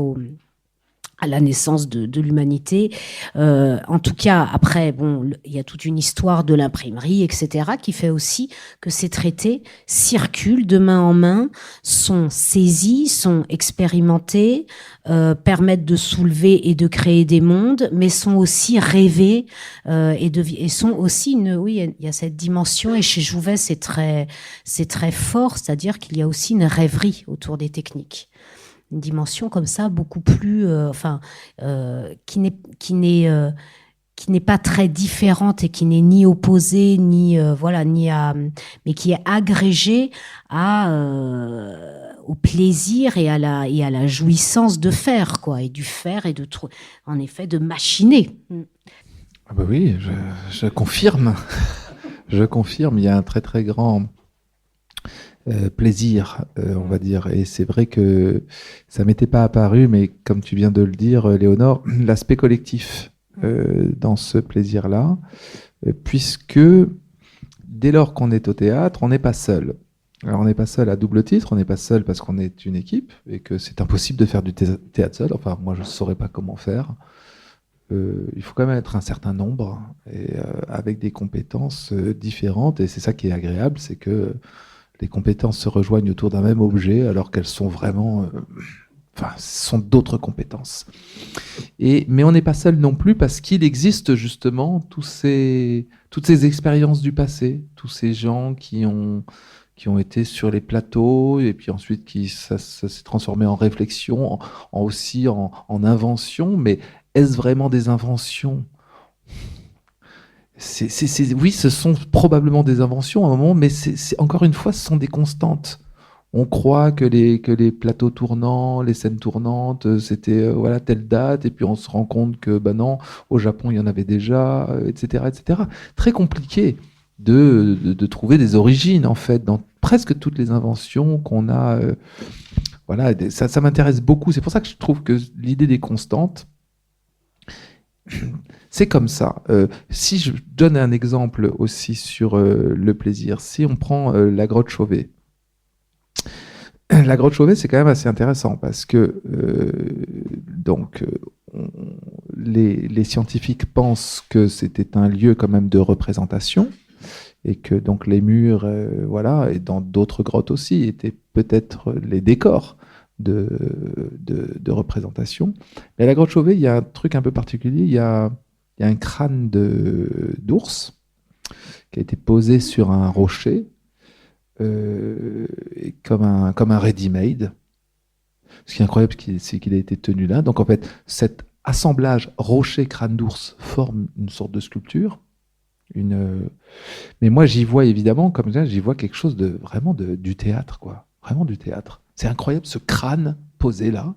à la naissance de l'humanité. En tout cas, après, bon, il y a toute une histoire de l'imprimerie, etc., qui fait aussi que ces traités circulent de main en main, sont saisis, sont expérimentés, permettent de soulever et de créer des mondes, mais sont aussi rêvés et sont aussi il y a cette dimension, et chez Jouvet, c'est très fort, c'est-à-dire qu'il y a aussi une rêverie autour des techniques. Une dimension comme ça beaucoup plus qui n'est pas très différente et qui n'est ni opposée mais qui est agrégée au plaisir et à la jouissance de faire, quoi, et du faire et en effet de machiner. Ah bah oui, je confirme. Je confirme, il y a un très très grand plaisir, on va dire. Et c'est vrai que ça m'était pas apparu, mais comme tu viens de le dire, Léonore, l'aspect collectif dans ce plaisir-là, puisque dès lors qu'on est au théâtre, on n'est pas seul. Alors on n'est pas seul à double titre, on n'est pas seul parce qu'on est une équipe et que c'est impossible de faire du théâtre seul. Enfin, moi je ne saurais pas comment faire. Il faut quand même être un certain nombre et avec des compétences différentes. Et c'est ça qui est agréable, c'est que les compétences se rejoignent autour d'un même objet alors qu'elles sont vraiment... ce sont d'autres compétences. Mais on n'est pas seul non plus parce qu'il existe justement toutes ces expériences du passé, tous ces gens qui ont été sur les plateaux et puis ensuite ça s'est transformé en réflexion, aussi en invention. Mais est-ce vraiment des inventions ? Oui, ce sont probablement des inventions à un moment, mais encore une fois, ce sont des constantes. On croit que les plateaux tournants, les scènes tournantes, c'était telle date, et puis on se rend compte que non, au Japon il y en avait déjà, etc., etc. Très compliqué de trouver des origines en fait dans presque toutes les inventions qu'on a. Ça m'intéresse beaucoup. C'est pour ça que je trouve que l'idée des constantes, c'est comme ça. Si je donne un exemple aussi sur le plaisir, si on prend la grotte Chauvet. La grotte Chauvet, c'est quand même assez intéressant parce que les scientifiques pensent que c'était un lieu quand même de représentation et que donc les murs, et dans d'autres grottes aussi, étaient peut-être les décors de représentation. Mais à la grotte Chauvet, il y a un truc un peu particulier. Il y a un crâne d'ours qui a été posé sur un rocher, comme un ready-made. Ce qui est incroyable, c'est qu'il a été tenu là. Donc en fait, cet assemblage rocher-crâne d'ours forme une sorte de sculpture. Mais moi, j'y vois évidemment, comme ça, j'y vois quelque chose de vraiment du théâtre, quoi. Vraiment du théâtre. C'est incroyable, ce crâne posé là.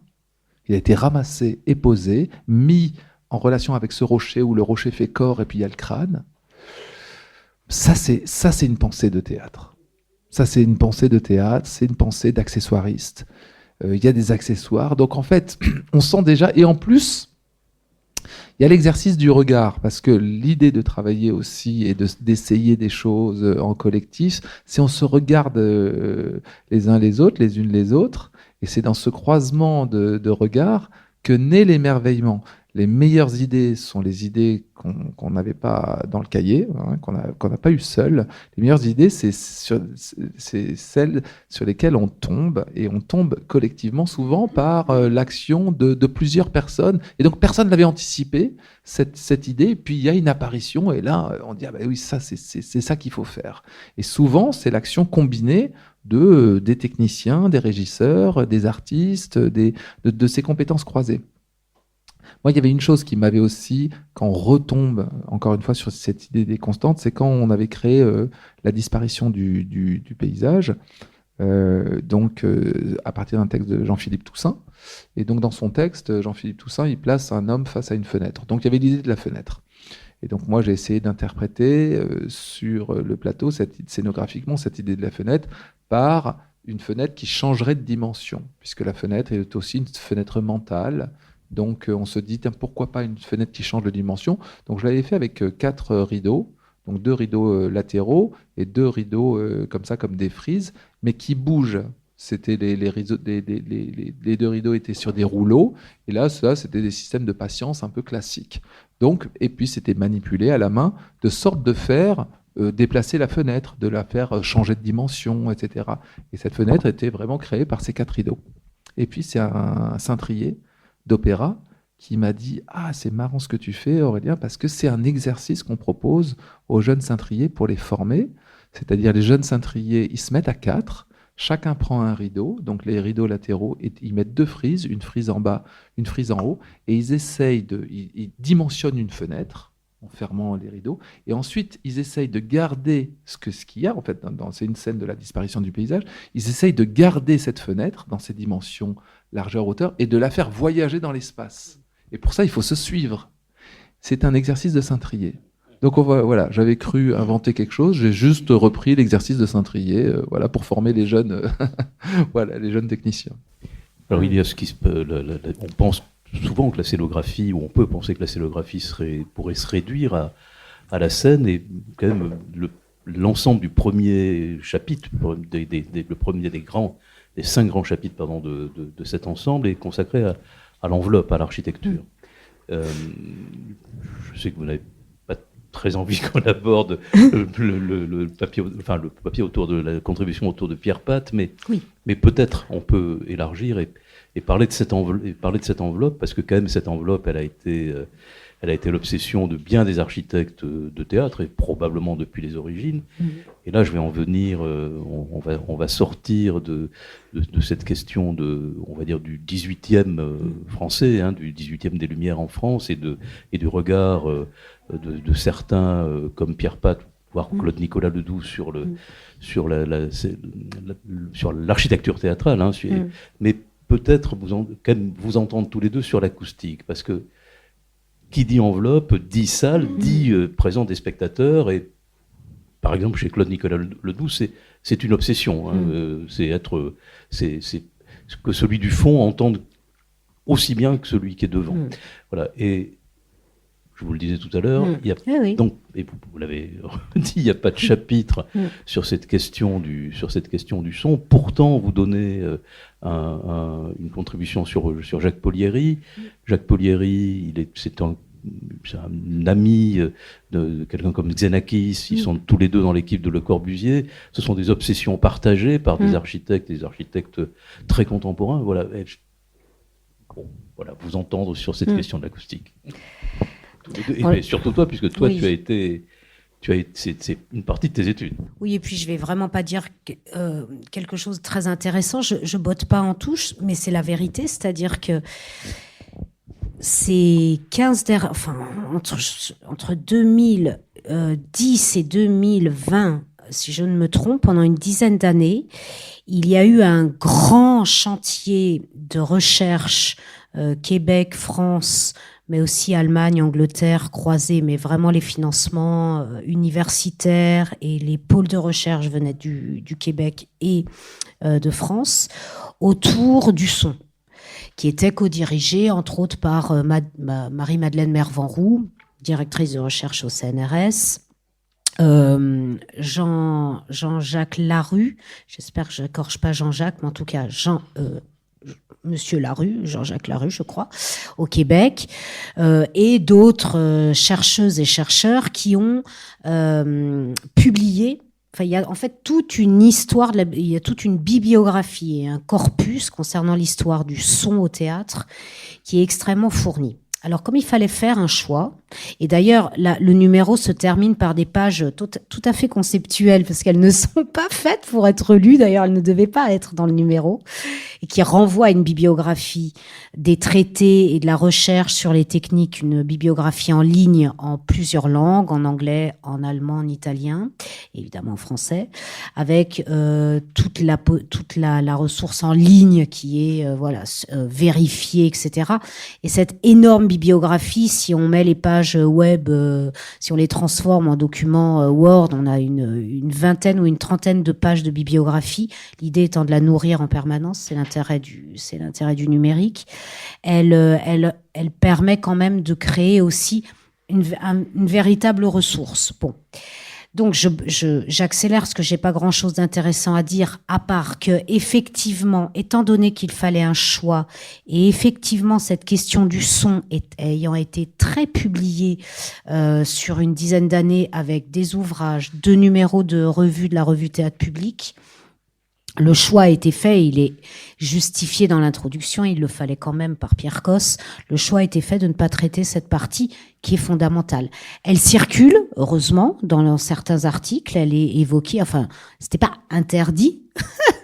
Il a été ramassé et posé, mis en relation avec ce rocher où le rocher fait corps et puis il y a le crâne. Ça, c'est une pensée de théâtre. Ça, c'est une pensée de théâtre, c'est une pensée d'accessoiriste. Il y a des accessoires. Donc, en fait, on sent déjà... Et en plus, il y a l'exercice du regard, parce que l'idée de travailler aussi et d'essayer des choses en collectif, c'est on se regarde les uns les autres, les unes les autres, et c'est dans ce croisement de regards que naît l'émerveillement. Les meilleures idées sont les idées qu'on n'avait pas dans le cahier, hein, qu'on n'a pas eu seul. Les meilleures idées, c'est celles sur lesquelles on tombe, et on tombe collectivement souvent par l'action de plusieurs personnes. Et donc personne n'avait anticipé cette idée, et puis il y a une apparition, et là on dit ah ben oui, ça c'est ça qu'il faut faire. Et souvent c'est l'action combinée des techniciens, des régisseurs, des artistes, de ces compétences croisées. Moi, il y avait une chose qui m'avait aussi, quand on retombe encore une fois sur cette idée des constantes, c'est quand on avait créé la disparition du paysage, à partir d'un texte de Jean-Philippe Toussaint. Et donc dans son texte, Jean-Philippe Toussaint, il place un homme face à une fenêtre. Donc il y avait l'idée de la fenêtre. Et donc moi, j'ai essayé d'interpréter sur le plateau, scénographiquement, cette idée de la fenêtre par une fenêtre qui changerait de dimension, puisque la fenêtre est aussi une fenêtre mentale. Donc on se dit, pourquoi pas une fenêtre qui change de dimension? Donc je l'avais fait avec 4 rideaux, donc 2 rideaux latéraux et 2 rideaux comme ça, comme des frises, mais qui bougent. C'était les 2 rideaux étaient sur des rouleaux, et là, c'était des systèmes de patience un peu classiques. Donc, et puis c'était manipulé à la main, de sorte de faire déplacer la fenêtre, de la faire changer de dimension, etc. Et cette fenêtre était vraiment créée par ces 4 rideaux. Et puis c'est un cintrier d'opéra qui m'a dit « Ah, c'est marrant ce que tu fais, Aurélien, parce que c'est un exercice qu'on propose aux jeunes cintriers pour les former. C'est-à-dire les jeunes cintriers, ils se mettent à 4, chacun prend un rideau, donc les rideaux latéraux, et ils mettent 2 frises, une frise en bas, une frise en haut, et ils dimensionnent une fenêtre en fermant les rideaux, et ensuite ils essayent de garder ce qu'il y a, en fait, c'est une scène de la disparition du paysage, ils essayent de garder cette fenêtre dans ses dimensions largeur, hauteur, et de la faire voyager dans l'espace. Et pour ça, il faut se suivre. C'est un exercice de cintrier. Donc voilà, j'avais cru inventer quelque chose, j'ai juste repris l'exercice de cintrier, voilà, pour former les jeunes, voilà, les jeunes techniciens. Alors il y a ce qui se peut, on pense souvent que la scénographie, ou on peut penser que la scénographie pourrait se réduire à la scène, et quand même l'ensemble du premier chapitre, le premier des 5 grands chapitres de cet ensemble est consacré à l'enveloppe, à l'architecture. Je sais que vous n'avez pas très envie qu'on aborde le papier autour de la contribution autour de Pierre Pat, mais peut-être on peut élargir et parler de cette enveloppe, parce que quand même cette enveloppe, elle a été l'obsession de bien des architectes de théâtre, et probablement depuis les origines. Et là, je vais en venir, on va sortir de cette question on va dire, du 18e français, hein, du 18e des Lumières en France, et du regard de certains, comme Pierre Pat, voire Claude Nicolas Ledoux, sur l'architecture théâtrale, hein, mais peut-être vous entendre tous les deux sur l'acoustique, parce que qui dit enveloppe, dit salle, dit présence des spectateurs, et par exemple chez Claude Nicolas Ledoux, c'est une obsession, hein, c'est que celui du fond entende aussi bien que celui qui est devant. Voilà. Et je vous le disais tout à l'heure, donc, et vous l'avez dit, il n'y a pas de chapitre sur cette question du son. Pourtant, vous donnez une contribution sur Jacques Polieri. Jacques Polieri, c'est un ami de quelqu'un comme Xenakis. Ils sont tous les deux dans l'équipe de Le Corbusier. Ce sont des obsessions partagées par des architectes très contemporains. Voilà. Voilà, vous entendre sur cette question de l'acoustique. Et surtout toi, puisque toi, c'est une partie de tes études. Oui, et puis je vais vraiment pas dire quelque chose de très intéressant. Je botte pas en touche, mais c'est la vérité. C'est-à-dire que ces 15 entre 2010 et 2020, si je ne me trompe, pendant une dizaine d'années, il y a eu un grand chantier de recherche, Québec, France, mais aussi Allemagne, Angleterre, croisés, mais vraiment les financements universitaires et les pôles de recherche venaient du Québec et de France, autour du son, qui était co-dirigé, entre autres, par Marie-Madeleine Mervanroux, directrice de recherche au CNRS, Jean-Jacques Larue, j'espère que je n'écorche pas Jean-Jacques, mais en tout cas Monsieur Larue, Jean-Jacques Larue, je crois, au Québec, et d'autres chercheuses et chercheurs qui ont publié. Enfin, il y a en fait toute une histoire, il y a toute une bibliographie et un corpus concernant l'histoire du son au théâtre qui est extrêmement fourni. Alors, comme il fallait faire un choix, et d'ailleurs, le numéro se termine par des pages tout à fait conceptuelles, parce qu'elles ne sont pas faites pour être lues, d'ailleurs, elles ne devaient pas être dans le numéro, et qui renvoie à une bibliographie des traités et de la recherche sur les techniques, une bibliographie en ligne en plusieurs langues, en anglais, en allemand, en italien, évidemment en français, avec toute la ressource en ligne qui est vérifiée, etc. Et cette énorme bibliographie, si on met les pages web, si on les transforme en documents Word, on a une vingtaine ou une trentaine de pages de bibliographie. L'idée étant de la nourrir en permanence, c'est l'intérêt du numérique. Elle permet quand même de créer aussi une véritable ressource. Bon. Donc, j'accélère parce que j'ai pas grand-chose d'intéressant à dire, à part que, effectivement, étant donné qu'il fallait un choix, et effectivement, cette question du son ayant été très publiée sur une dizaine d'années avec des ouvrages, 2 numéros de revue de la revue Théâtre Public, le choix a été fait, il est justifié dans l'introduction, il le fallait quand même par Pierre Cosse. Le choix a été fait de ne pas traiter cette partie qui est fondamentale. Elle circule, heureusement, dans certains articles, elle est évoquée, enfin, c'était pas interdit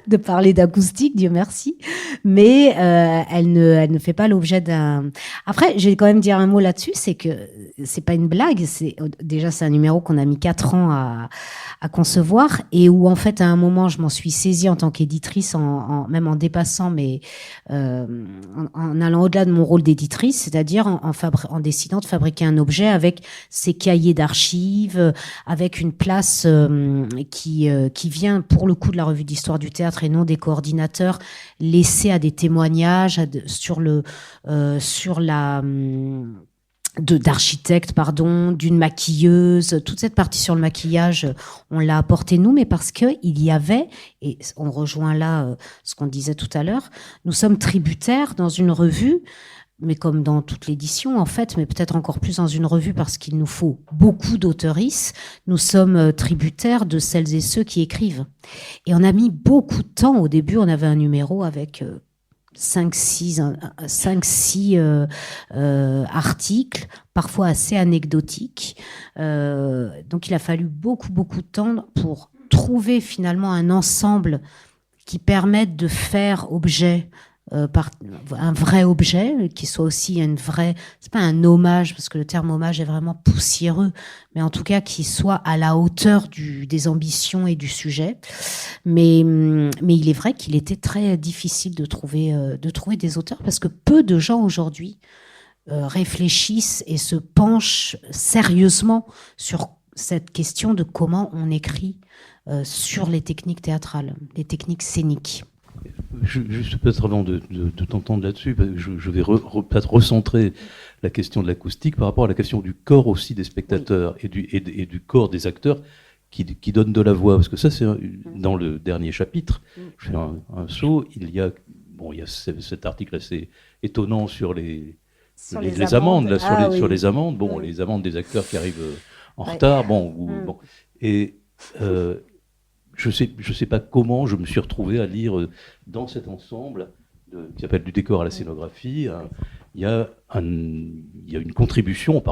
de parler d'acoustique, Dieu merci, mais elle ne fait pas l'objet d'un... Après, je vais quand même dire un mot là-dessus, c'est que c'est pas une blague, c'est un numéro qu'on a mis 4 ans à concevoir, et où en fait à un moment je m'en suis saisie en tant qu'éditrice, même en dépassant, mais en allant au-delà de mon rôle d'éditrice, c'est-à-dire en décidant de fabriquer un objet avec ses cahiers d'archives, avec une place qui vient pour le coup de la revue d'histoire du théâtre et non des coordinateurs, laissés à des témoignages d'architecte, d'une maquilleuse. Toute cette partie sur le maquillage, on l'a apporté nous, mais parce que il y avait, et on rejoint là ce qu'on disait tout à l'heure, nous sommes tributaires dans une revue, mais comme dans toute l'édition en fait, mais peut-être encore plus dans une revue parce qu'il nous faut beaucoup d'auteuristes, nous sommes tributaires de celles et ceux qui écrivent. Et on a mis beaucoup de temps. Au début, on avait un numéro avec 5-6 articles, parfois assez anecdotiques. Donc il a fallu beaucoup de temps pour trouver finalement un ensemble qui permette de faire objet, un vrai objet, qui soit aussi c'est pas un hommage, parce que le terme hommage est vraiment poussiéreux, mais en tout cas qui soit à la hauteur des ambitions et du sujet. Mais il est vrai qu'il était très difficile de trouver des auteurs, parce que peu de gens aujourd'hui réfléchissent et se penchent sérieusement sur cette question de comment on écrit sur les techniques théâtrales, les techniques scéniques. Juste peut-être avant de t'entendre là-dessus, je vais peut-être recentrer la question de l'acoustique par rapport à la question du corps aussi des spectateurs, oui, et du corps des acteurs qui donnent de la voix. Parce que ça, c'est dans le dernier chapitre, je fais un saut, il y a cet article assez étonnant sur les amendes. Là, sur les amendes. Bon, les amendes des acteurs qui arrivent en retard. Et je sais pas comment je me suis retrouvé à lire dans cet ensemble qui s'appelle Du décor à la scénographie. Il y a une contribution,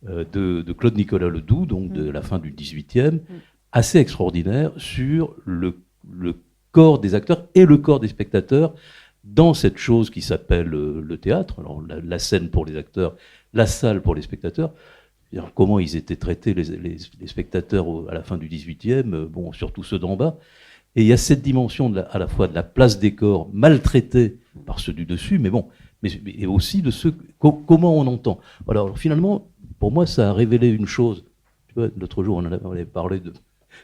de Claude Nicolas Ledoux, donc de la fin du XVIIIe, assez extraordinaire sur le corps des acteurs et le corps des spectateurs dans cette chose qui s'appelle le théâtre. Alors la scène pour les acteurs, la salle pour les spectateurs. Comment ils étaient traités, les spectateurs à la fin du XVIIIe, surtout ceux d'en bas. Et il y a cette dimension à la fois de la place des corps maltraités par ceux du dessus, mais aussi de comment on entend. Voilà, alors finalement, pour moi, ça a révélé une chose. Tu vois, l'autre jour, on avait parlé de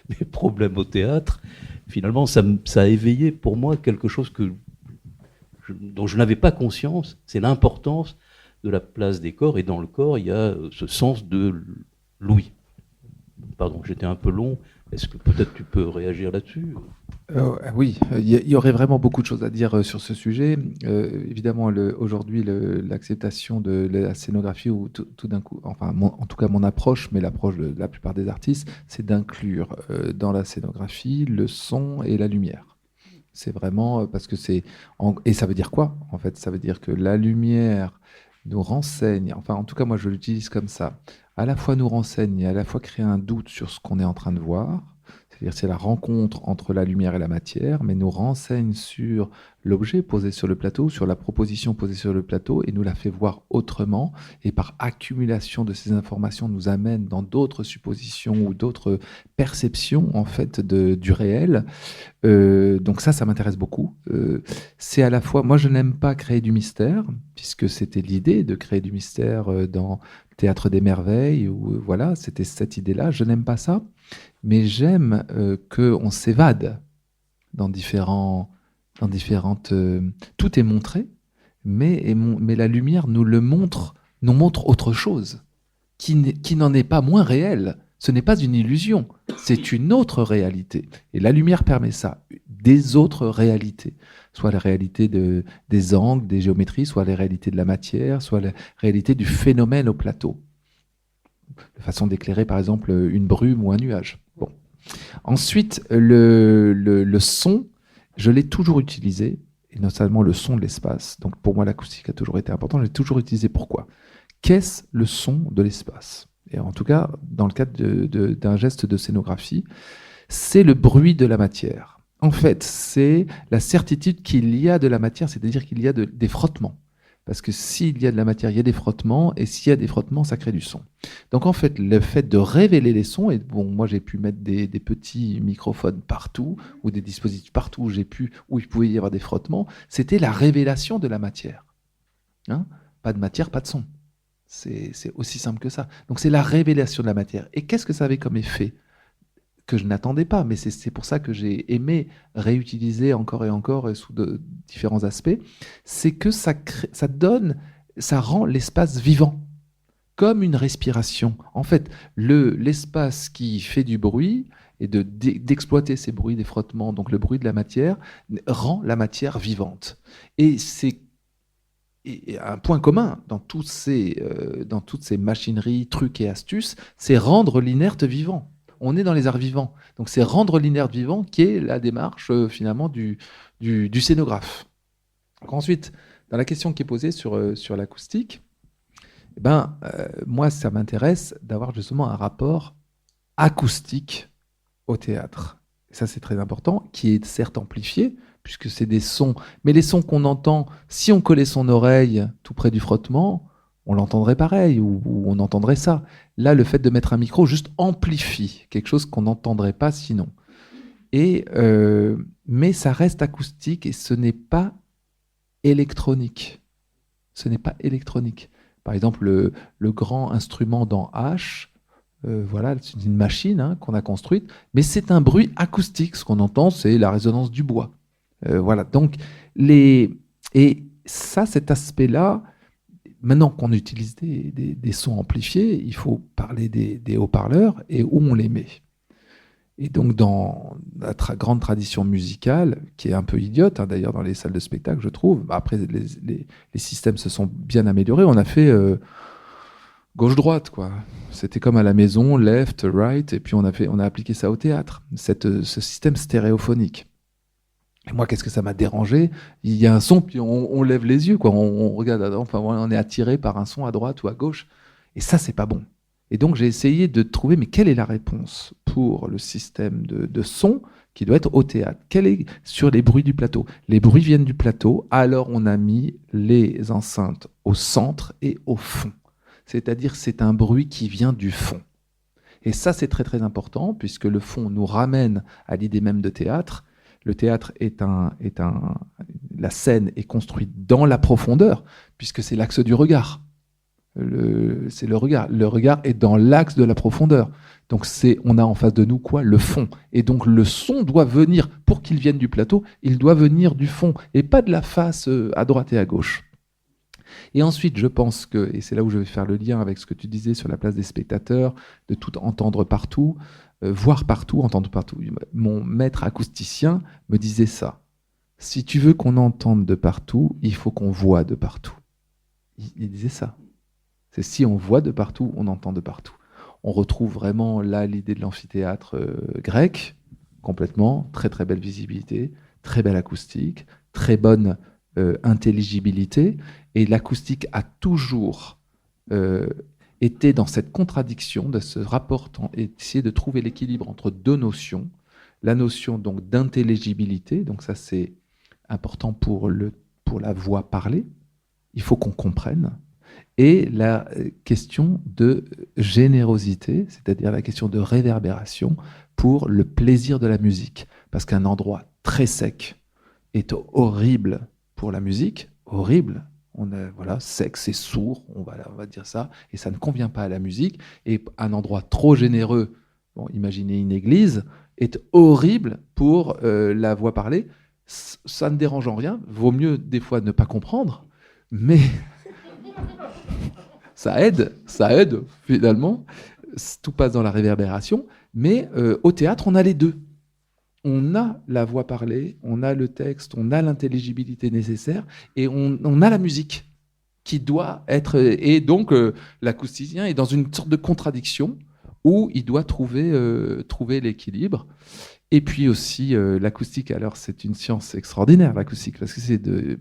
mes problèmes au théâtre. Finalement, ça a éveillé pour moi quelque chose dont je n'avais pas conscience. C'est l'importance de la place des corps, et dans le corps, il y a ce sens de l'ouïe. pardon, j'étais un peu long. Est-ce que peut-être tu peux réagir là-dessus ? Oui, il y aurait vraiment beaucoup de choses à dire sur ce sujet. Évidemment, aujourd'hui, l'acceptation de la scénographie, ou tout d'un coup, enfin, en tout cas mon approche, mais l'approche de la plupart des artistes, c'est d'inclure dans la scénographie le son et la lumière. C'est vraiment parce que et ça veut dire quoi, en fait? Ça veut dire que la lumière nous renseigne, enfin, en tout cas, moi, je l'utilise comme ça, à la fois nous renseigne et à la fois créer un doute sur ce qu'on est en train de voir. C'est-à-dire c'est la rencontre entre la lumière et la matière, mais nous renseigne sur l'objet posé sur le plateau, sur la proposition posée sur le plateau, et nous la fait voir autrement, et par accumulation de ces informations nous amène dans d'autres suppositions ou d'autres perceptions en fait du réel. Donc ça m'intéresse beaucoup. C'est à la fois, moi je n'aime pas créer du mystère, puisque c'était l'idée de créer du mystère dans Théâtre des Merveilles, ou voilà, c'était cette idée-là. Je n'aime pas ça. Mais j'aime qu'on s'évade dans différentes... tout est montré, mais la lumière nous montre autre chose, qui n'en est pas moins réel. Ce n'est pas une illusion, c'est une autre réalité. Et la lumière permet ça, des autres réalités. Soit la réalité des angles, des géométries, soit la réalité de la matière, soit la réalité du phénomène au plateau. De façon d'éclairer, par exemple, une brume ou un nuage. Bon. Ensuite, le son, je l'ai toujours utilisé, et notamment le son de l'espace. Donc pour moi, l'acoustique a toujours été important. Je l'ai toujours utilisé. Pourquoi ? Qu'est-ce le son de l'espace ? Et en tout cas, dans le cadre d'un geste de scénographie, c'est le bruit de la matière. En fait, c'est la certitude qu'il y a de la matière, c'est-à-dire qu'il y a des frottements. Parce que s'il y a de la matière, il y a des frottements, et s'il y a des frottements, ça crée du son. Donc en fait, le fait de révéler les sons, et bon, moi j'ai pu mettre des petits microphones partout, ou des dispositifs partout où il pouvait y avoir des frottements, c'était la révélation de la matière. Hein ? Pas de matière, pas de son. C'est aussi simple que ça. Donc c'est la révélation de la matière. Et qu'est-ce que ça avait comme effet ? Que je n'attendais pas, mais c'est pour ça que j'ai aimé réutiliser encore et encore sous différents aspects, c'est que ça rend l'espace vivant, comme une respiration. En fait, l'espace qui fait du bruit, et d'exploiter ces bruits des frottements, donc le bruit de la matière, rend la matière vivante. Et c'est un point commun dans toutes ces machineries, trucs et astuces, c'est rendre l'inerte vivant. On est dans les arts vivants. Donc c'est rendre l'inerte vivant qui est la démarche finalement du scénographe. Donc, ensuite, dans la question qui est posée sur l'acoustique, moi ça m'intéresse d'avoir justement un rapport acoustique au théâtre. Et ça c'est très important, qui est certes amplifié, puisque c'est des sons, mais les sons qu'on entend, si on collait son oreille tout près du frottement, on l'entendrait pareil, ou on entendrait ça. Là, le fait de mettre un micro juste amplifie quelque chose qu'on n'entendrait pas sinon. Mais ça reste acoustique et ce n'est pas électronique. Ce n'est pas électronique. Par exemple, le grand instrument dans H, voilà, c'est une machine qu'on a construite, mais c'est un bruit acoustique. Ce qu'on entend, c'est la résonance du bois. Voilà. Donc, et ça, cet aspect-là, maintenant qu'on utilise des sons amplifiés, il faut parler des haut-parleurs et où on les met. Et donc, dans la grande tradition musicale, qui est un peu idiote, d'ailleurs, dans les salles de spectacle, je trouve, après, les systèmes se sont bien améliorés. On a fait gauche-droite, quoi. C'était comme à la maison, left, right, et puis on a appliqué ça au théâtre, ce système stéréophonique. Et moi, qu'est-ce que ça m'a dérangé ? Il y a un son, puis on lève les yeux, quoi. On regarde, enfin, on est attiré par un son à droite ou à gauche. Et ça, c'est pas bon. Et donc, j'ai essayé de trouver, mais quelle est la réponse pour le système de son qui doit être au théâtre ? Quelle est sur les bruits du plateau ? Les bruits viennent du plateau, alors on a mis les enceintes au centre et au fond. C'est-à-dire, c'est un bruit qui vient du fond. Et ça, c'est très, très important, puisque le fond nous ramène à l'idée même de théâtre. Le théâtre la scène est construite dans la profondeur, puisque c'est l'axe du regard. C'est le regard. Le regard est dans l'axe de la profondeur. Donc on a en face de nous quoi ? Le fond. Et donc le son doit venir, pour qu'il vienne du plateau, il doit venir du fond, et pas de la face à droite et à gauche. Et ensuite, je pense que, et c'est là où je vais faire le lien avec ce que tu disais sur la place des spectateurs, de tout entendre partout, voir partout, entendre partout. Mon maître acousticien me disait ça. Si tu veux qu'on entende de partout, il faut qu'on voit de partout. Il disait ça. C'est si on voit de partout, on entend de partout. On retrouve vraiment là l'idée de l'amphithéâtre grec, complètement, très très belle visibilité, très belle acoustique, très bonne intelligibilité. Et l'acoustique a toujours été dans cette contradiction de ce rapport et d'essayer de trouver l'équilibre entre deux notions. La notion donc d'intelligibilité, donc ça c'est important pour la voix parlée, il faut qu'on comprenne. Et la question de générosité, c'est-à-dire la question de réverbération pour le plaisir de la musique. Parce qu'un endroit très sec est horrible pour la musique, horrible. Voilà, sec, c'est sourd, on va dire ça, et ça ne convient pas à la musique. Et un endroit trop généreux, bon, imaginez une église, est horrible pour la voix parlée. Ça ne dérange en rien, vaut mieux des fois ne pas comprendre, mais ça aide finalement, tout passe dans la réverbération, mais au théâtre on a les deux. On a la voix parlée, on a le texte, on a l'intelligibilité nécessaire, et on a la musique qui doit être... Et donc l'acousticien est dans une sorte de contradiction où il doit trouver l'équilibre. Et puis aussi l'acoustique, alors c'est une science extraordinaire l'acoustique, parce que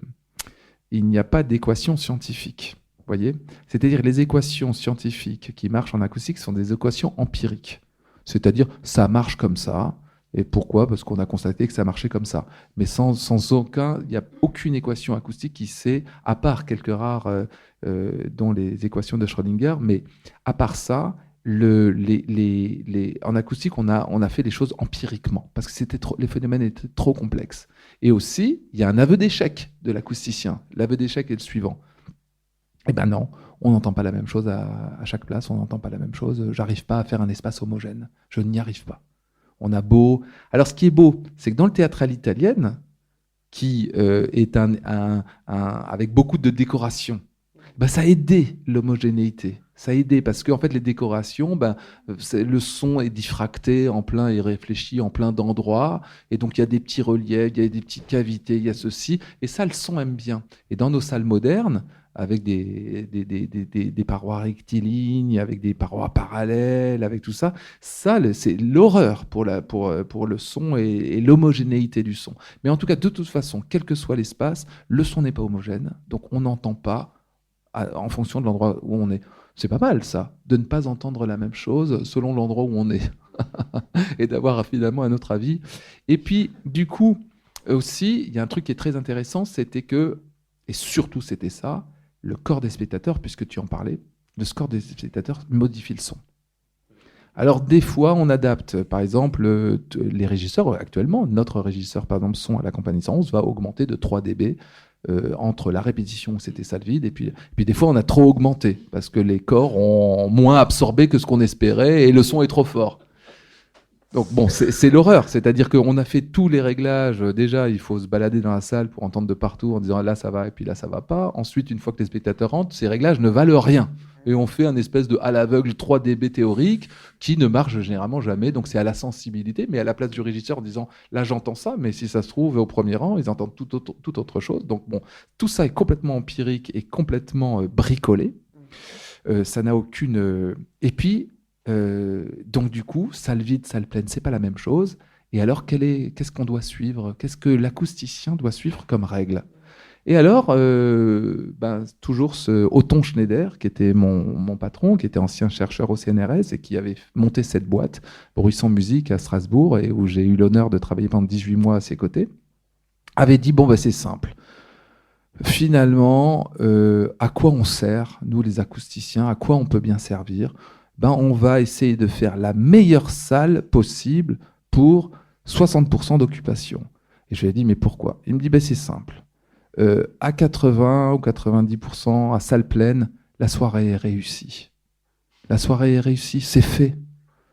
il n'y a pas d'équation scientifique. Voyez, c'est-à-dire les équations scientifiques qui marchent en acoustique sont des équations empiriques. C'est-à-dire, ça marche comme ça. Et pourquoi ? Parce qu'on a constaté que ça marchait comme ça. Mais il n'y a aucune équation acoustique qui sait, à part quelques rares, dont les équations de Schrödinger, mais à part ça, en acoustique, on a fait les choses empiriquement, parce que les phénomènes étaient trop complexes. Et aussi, il y a un aveu d'échec de l'acousticien. L'aveu d'échec est le suivant. Eh bien non, on n'entend pas la même chose à chaque place, on n'entend pas la même chose. J'arrive pas à faire un espace homogène, je n'y arrive pas. On a beau... Alors ce qui est beau, c'est que dans le théâtre à l'italienne, qui est avec beaucoup de décorations, ça a aidé l'homogénéité. Ça a aidé parce que en fait, les décorations, le son est diffracté en plein et réfléchi en plein d'endroits. Et donc, il y a des petits reliefs, il y a des petites cavités, il y a ceci. Et ça, le son aime bien. Et dans nos salles modernes, avec des parois rectilignes, avec des parois parallèles, avec tout ça, c'est l'horreur pour le son et l'homogénéité du son. Mais en tout cas, de toute façon, quel que soit l'espace, le son n'est pas homogène. Donc, on n'entend pas en fonction de l'endroit où on est. C'est pas mal, ça, de ne pas entendre la même chose selon l'endroit où on est. Et d'avoir finalement un autre avis. Et puis, du coup, aussi, il y a un truc qui est très intéressant, c'était que, et surtout c'était ça, le corps des spectateurs, puisque tu en parlais, le corps des spectateurs modifie le son. Alors, des fois, on adapte. Par exemple, les régisseurs, actuellement, notre régisseur, par exemple, son à la Compagnie 111 va augmenter de 3 dB entre la répétition où c'était salle vide, et puis des fois, on a trop augmenté, parce que les corps ont moins absorbé que ce qu'on espérait, et le son est trop fort. Donc bon, c'est l'horreur, c'est-à-dire qu'on a fait tous les réglages. Déjà, il faut se balader dans la salle pour entendre de partout en disant là ça va et puis là ça va pas. Ensuite, une fois que les spectateurs rentrent, ces réglages ne valent rien. Et on fait un espèce de à l'aveugle 3 dB théorique qui ne marche généralement jamais. Donc c'est à la sensibilité, mais à la place du régisseur en disant là j'entends ça, mais si ça se trouve au premier rang, ils entendent tout autre chose. Donc bon, tout ça est complètement empirique et complètement bricolé. Ça n'a aucune... Et puis... donc du coup, salle vide, salle pleine, c'est pas la même chose. Et alors, qu'est-ce qu'on doit suivre ? Qu'est-ce que l'acousticien doit suivre comme règle ? Et alors, toujours ce Othon Schneider, qui était mon patron, qui était ancien chercheur au CNRS et qui avait monté cette boîte, Bruit sans musique, à Strasbourg, et où j'ai eu l'honneur de travailler pendant 18 mois à ses côtés, avait dit, c'est simple. Finalement, à quoi on sert, nous les acousticiens, à quoi on peut bien servir ? On va essayer de faire la meilleure salle possible pour 60% d'occupation. Et je lui ai dit, mais pourquoi ? Il me dit, c'est simple. À 80 ou 90%, à salle pleine, la soirée est réussie. La soirée est réussie, c'est fait.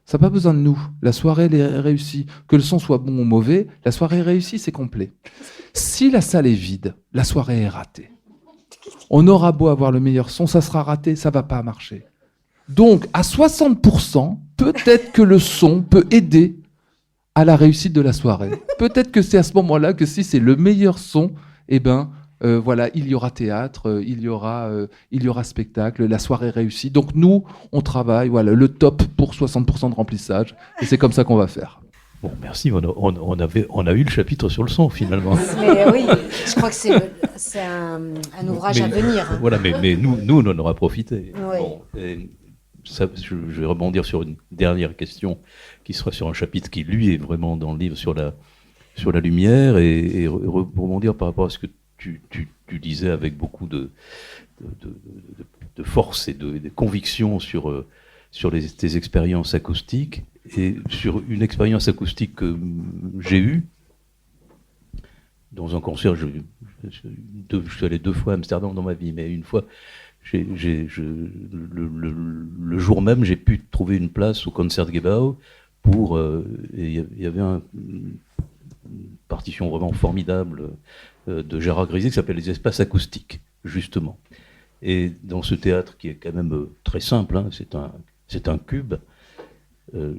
Ça n'a pas besoin de nous. La soirée elle est réussie. Que le son soit bon ou mauvais, la soirée est réussie, c'est complet. Si la salle est vide, la soirée est ratée. On aura beau avoir le meilleur son, ça sera raté, ça va pas marcher. Donc, à 60%, peut-être que le son peut aider à la réussite de la soirée. Peut-être que c'est à ce moment-là que si c'est le meilleur son, eh ben, voilà, il y aura théâtre, il y aura spectacle, la soirée réussie. Donc nous, on travaille, voilà, le top pour 60% de remplissage, et c'est comme ça qu'on va faire. Bon, merci, on a eu le chapitre sur le son, finalement. Mais oui, je crois que c'est un ouvrage à venir. Hein. Voilà, mais nous, on en aura profité. Oui. Bon, ça, je vais rebondir sur une dernière question, qui sera sur un chapitre qui, lui, est vraiment dans le livre sur la lumière, et rebondir par rapport à ce que tu disais avec beaucoup de force et de conviction sur tes expériences acoustiques, et sur une expérience acoustique que j'ai eue dans un concert. Je suis allé 2 fois à Amsterdam dans ma vie, mais une fois, le jour même, j'ai pu trouver une place au Concertgebouw pour. Il y avait une partition vraiment formidable de Gérard Grisier qui s'appelle Les Espaces Acoustiques, justement. Et dans ce théâtre qui est quand même très simple, hein, c'est un cube. Je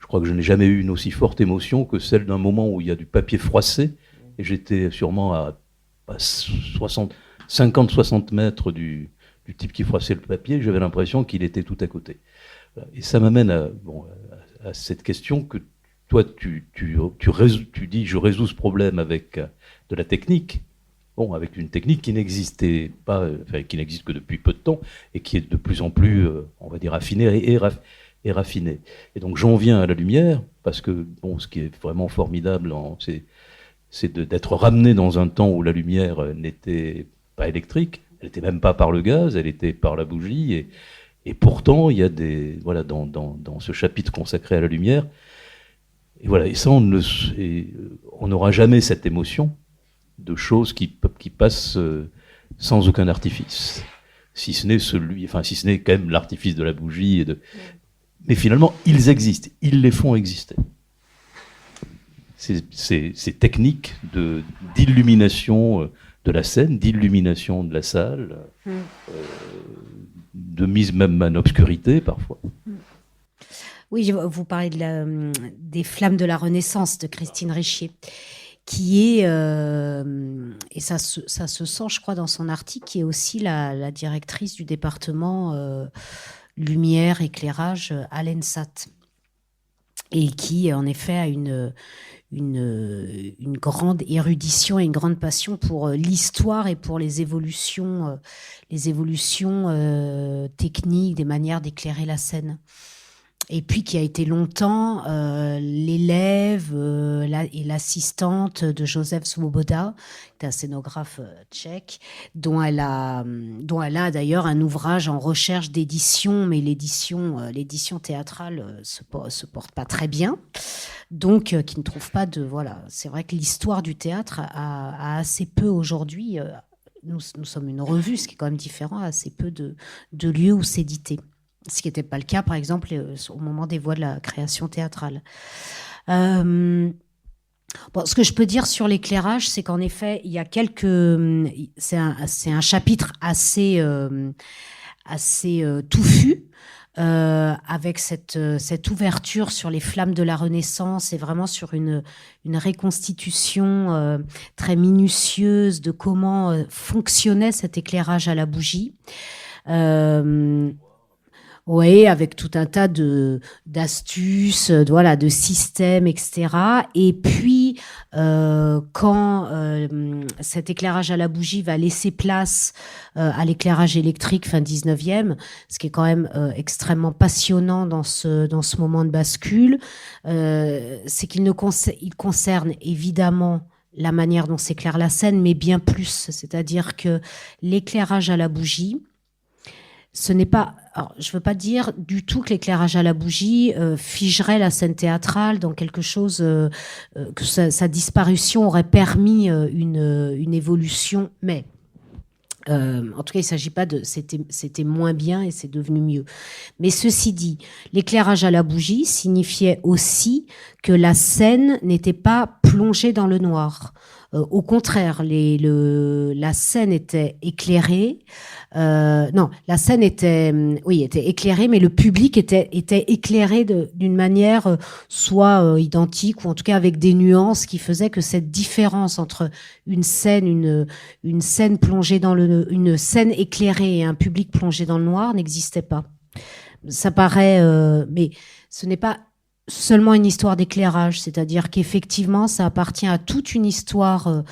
crois que je n'ai jamais eu une aussi forte émotion que celle d'un moment où il y a du papier froissé, et j'étais sûrement à 50-60 mètres du type qui froissait le papier. J'avais l'impression qu'il était tout à côté. Et ça m'amène à cette question que toi, tu dis, je résous ce problème avec de la technique. Bon, avec une technique qui n'existait pas, enfin, qui n'existe que depuis peu de temps, et qui est de plus en plus, on va dire, affinée et raffinée. Et donc j'en viens à la lumière, parce que bon, ce qui est vraiment formidable, c'est d'être ramené dans un temps où la lumière n'était pas électrique, elle n'était même pas par le gaz, elle était par la bougie, et pourtant il y a dans ce chapitre consacré à la lumière, et voilà, et ça on n'aura jamais cette émotion de choses qui passent sans aucun artifice, si ce n'est quand même l'artifice de la bougie mais finalement ils existent, ils les font exister. Ces techniques d'illumination de la scène, d'illumination de la salle, de mise même en obscurité parfois. Oui, vous parlez des flammes de la Renaissance de Christine Richier, qui est, et ça se sent, je crois, dans son article, qui est aussi la directrice du département lumière, éclairage à l'ENSAT, et qui, en effet, a une grande érudition et une grande passion pour l'histoire et pour les évolutions techniques, des manières d'éclairer la scène. Et puis qui a été longtemps l'élève et l'assistante de Josef Svoboda, qui est un scénographe tchèque, dont elle a d'ailleurs un ouvrage en recherche d'édition, mais l'édition théâtrale se porte pas très bien, donc qui ne trouve pas de... Voilà, c'est vrai que l'histoire du théâtre a assez peu aujourd'hui, nous sommes une revue, ce qui est quand même différent, assez peu de lieux où s'éditer. Ce qui n'était pas le cas, par exemple, au moment des voies de la création théâtrale. Ce que je peux dire sur l'éclairage, c'est qu'en effet, il y a c'est un chapitre assez touffu, avec cette ouverture sur les flammes de la Renaissance et vraiment sur une reconstitution très minutieuse de comment fonctionnait cet éclairage à la bougie. Oui, avec tout un tas d'astuces, de systèmes, etc. Et puis, quand cet éclairage à la bougie va laisser place à l'éclairage électrique fin 19e, ce qui est quand même extrêmement passionnant dans ce moment de bascule, c'est qu'il concerne évidemment la manière dont s'éclaire la scène, mais bien plus. C'est-à-dire que l'éclairage à la bougie, ce n'est pas... Alors, je ne veux pas dire du tout que l'éclairage à la bougie figerait la scène théâtrale dans quelque chose que sa disparition aurait permis une évolution, mais en tout cas, il ne s'agit pas de... C'était moins bien et c'est devenu mieux. Mais ceci dit, l'éclairage à la bougie signifiait aussi que la scène n'était pas plongée dans le noir. Au contraire, la scène était éclairée. Non, la scène était éclairée, mais le public était éclairé d'une manière soit identique ou en tout cas avec des nuances qui faisaient que cette différence entre une scène plongée dans une scène éclairée et un public plongé dans le noir n'existait pas. Ça paraît, mais ce n'est pas seulement une histoire d'éclairage, c'est-à-dire qu'effectivement, ça appartient à toute une histoire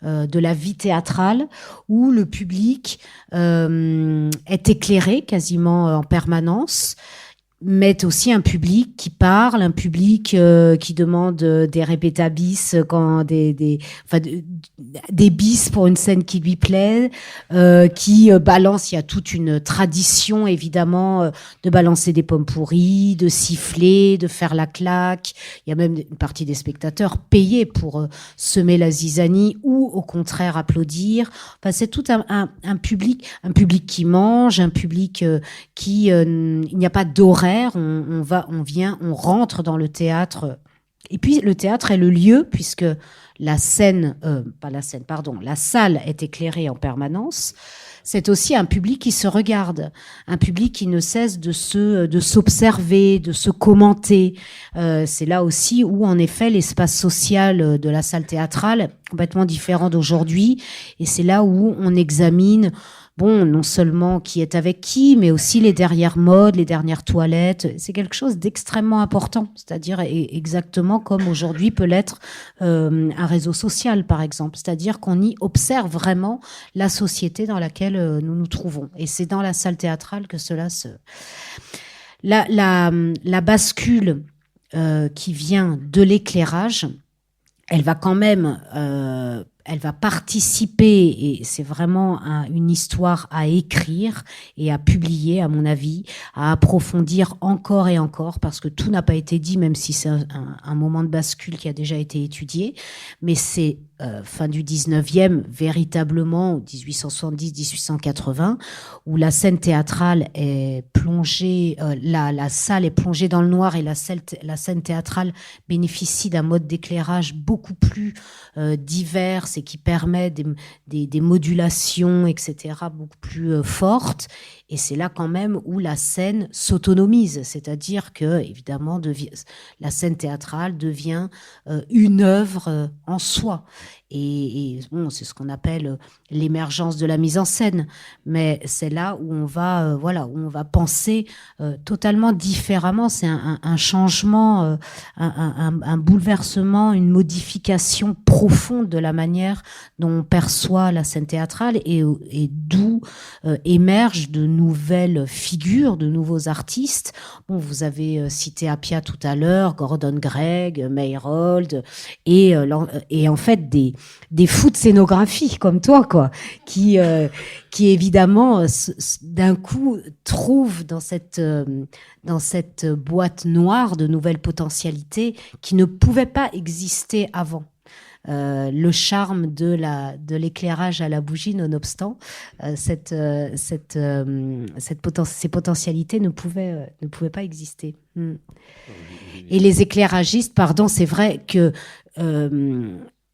de la vie théâtrale où le public est éclairé quasiment en permanence, mais aussi un public qui parle, un public qui demande des répéta bis quand des bis pour une scène qui lui plaît, qui balance. Il y a toute une tradition évidemment de balancer des pommes pourries, de siffler, de faire la claque. Il y a même une partie des spectateurs payés pour semer la zizanie ou au contraire applaudir. Enfin, c'est tout un public qui mange, un public qui il n'y a pas d'horaire. On rentre dans le théâtre. Et puis, le théâtre est le lieu, puisque la salle est éclairée en permanence. C'est aussi un public qui se regarde, un public qui ne cesse de s'observer, de se commenter. C'est là aussi où, en effet, l'espace social de la salle théâtrale est complètement différent d'aujourd'hui. Et c'est là où on examine non seulement qui est avec qui, mais aussi les dernières modes, les dernières toilettes. C'est quelque chose d'extrêmement important, c'est-à-dire exactement comme aujourd'hui peut l'être un réseau social, par exemple. C'est-à-dire qu'on y observe vraiment la société dans laquelle nous nous trouvons. Et c'est dans la salle théâtrale que cela se... La bascule qui vient de l'éclairage, elle va quand même... elle va participer, et c'est vraiment une histoire à écrire et à publier, à mon avis, à approfondir encore et encore, parce que tout n'a pas été dit, même si c'est un moment de bascule qui a déjà été étudié, mais c'est fin du 19e, véritablement, 1870-1880, où la scène théâtrale est plongée, la salle est plongée dans le noir, et la scène théâtrale bénéficie d'un mode d'éclairage beaucoup plus divers et qui permet des modulations, etc., beaucoup plus fortes. Et c'est là quand même où la scène s'autonomise, c'est-à-dire que, évidemment, la scène théâtrale devient une œuvre en soi. Et c'est ce qu'on appelle l'émergence de la mise en scène. Mais c'est là où on va, où on va penser totalement différemment. C'est un changement, un bouleversement, une modification profonde de la manière dont on perçoit la scène théâtrale et d'où émergent de nouvelles figures, de nouveaux artistes. Vous avez cité Appia tout à l'heure, Gordon Gregg, Meyerhold, et en fait des fous de scénographie comme toi, quoi, qui évidemment d'un coup trouvent dans cette boîte noire de nouvelles potentialités qui ne pouvaient pas exister avant. Le charme de l'éclairage à la bougie, nonobstant, ces potentialités ne pouvaient pas exister. Et les éclairagistes, c'est vrai que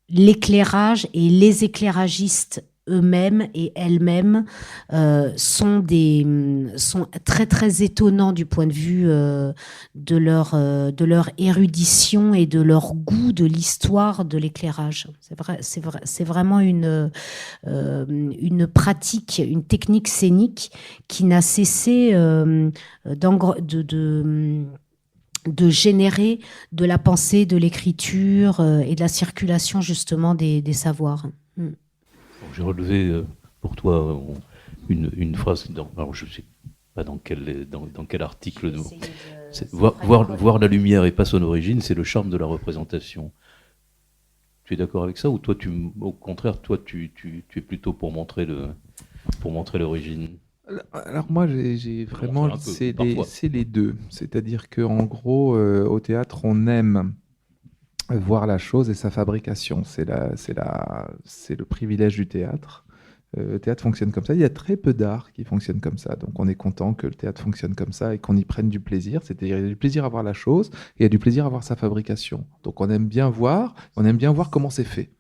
l'éclairage et les éclairagistes eux-mêmes et elles-mêmes sont très très étonnants du point de vue de leur érudition et de leur goût de l'histoire de l'éclairage. C'est vraiment une pratique, une technique scénique qui n'a cessé de générer de la pensée, de l'écriture et de la circulation justement des savoirs. J'ai relevé pour toi une phrase, alors je ne sais pas dans quel article, voir la lumière et pas son origine, c'est le charme de la représentation. Tu es d'accord avec ça, ou toi, au contraire, tu es plutôt pour montrer l'origine? Alors moi, j'ai vraiment, c'est les deux. C'est-à-dire qu'en gros, au théâtre, on aime voir la chose et sa fabrication. C'est le privilège du théâtre. Le théâtre fonctionne comme ça. Il y a très peu d'art qui fonctionne comme ça. Donc on est content que le théâtre fonctionne comme ça et qu'on y prenne du plaisir. C'est-à-dire il y a du plaisir à voir la chose et il y a du plaisir à voir sa fabrication. Donc on aime bien voir comment c'est fait.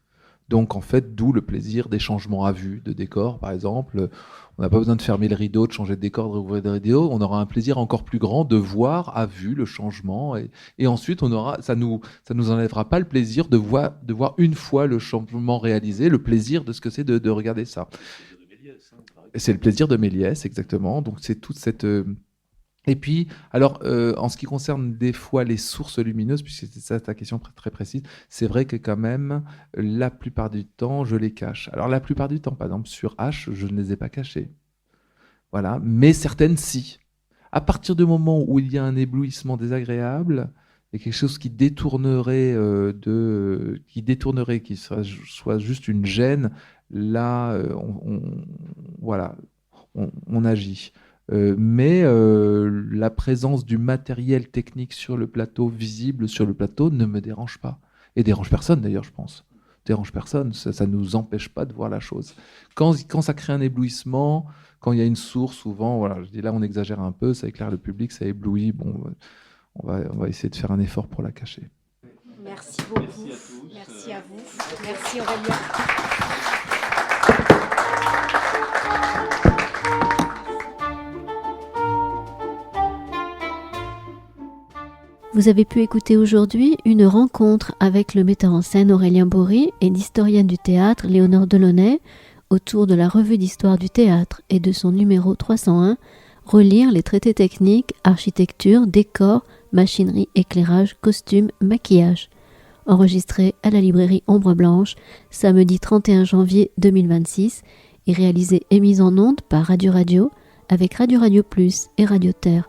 Donc en fait, d'où le plaisir des changements à vue de décor, par exemple. On n'a pas besoin de fermer le rideau, de changer de décor, de rouvrir le rideau. On aura un plaisir encore plus grand de voir à vue le changement. Et ensuite, ça nous enlèvera pas le plaisir de voir une fois le changement réalisé, le plaisir de ce que c'est de regarder ça. C'est le plaisir de Méliès, exactement. Donc c'est toute cette... Et puis, alors, en ce qui concerne des fois les sources lumineuses, puisque c'est ça ta question très précise, c'est vrai que quand même, la plupart du temps, je les cache. Alors, la plupart du temps, par exemple, sur H, je ne les ai pas cachées. Voilà, mais certaines, si. À partir du moment où il y a un éblouissement désagréable, et quelque chose qui détournerait, qui soit juste une gêne, là, on agit. Mais la présence du matériel technique sur le plateau, visible sur le plateau, ne me dérange pas. Et dérange personne d'ailleurs, je pense. Dérange personne, ça ne nous empêche pas de voir la chose. Quand ça crée un éblouissement, quand il y a une source, souvent, voilà, je dis là on exagère un peu, ça éclaire le public, ça éblouit, bon, on va essayer de faire un effort pour la cacher. Merci beaucoup. Merci à tous. Merci à vous. Merci Aurélien. Vous avez pu écouter aujourd'hui une rencontre avec le metteur en scène Aurélien Bory et l'historienne du théâtre Léonore Delaunay autour de la revue d'histoire du théâtre et de son numéro 301, relire les traités techniques, architecture, décor, machinerie, éclairage, costume, maquillage. Enregistré à la librairie Ombre Blanche, samedi 31 janvier 2026 et réalisé et mis en onde par Radio Radio avec Radio Radio Plus et Radio Terre.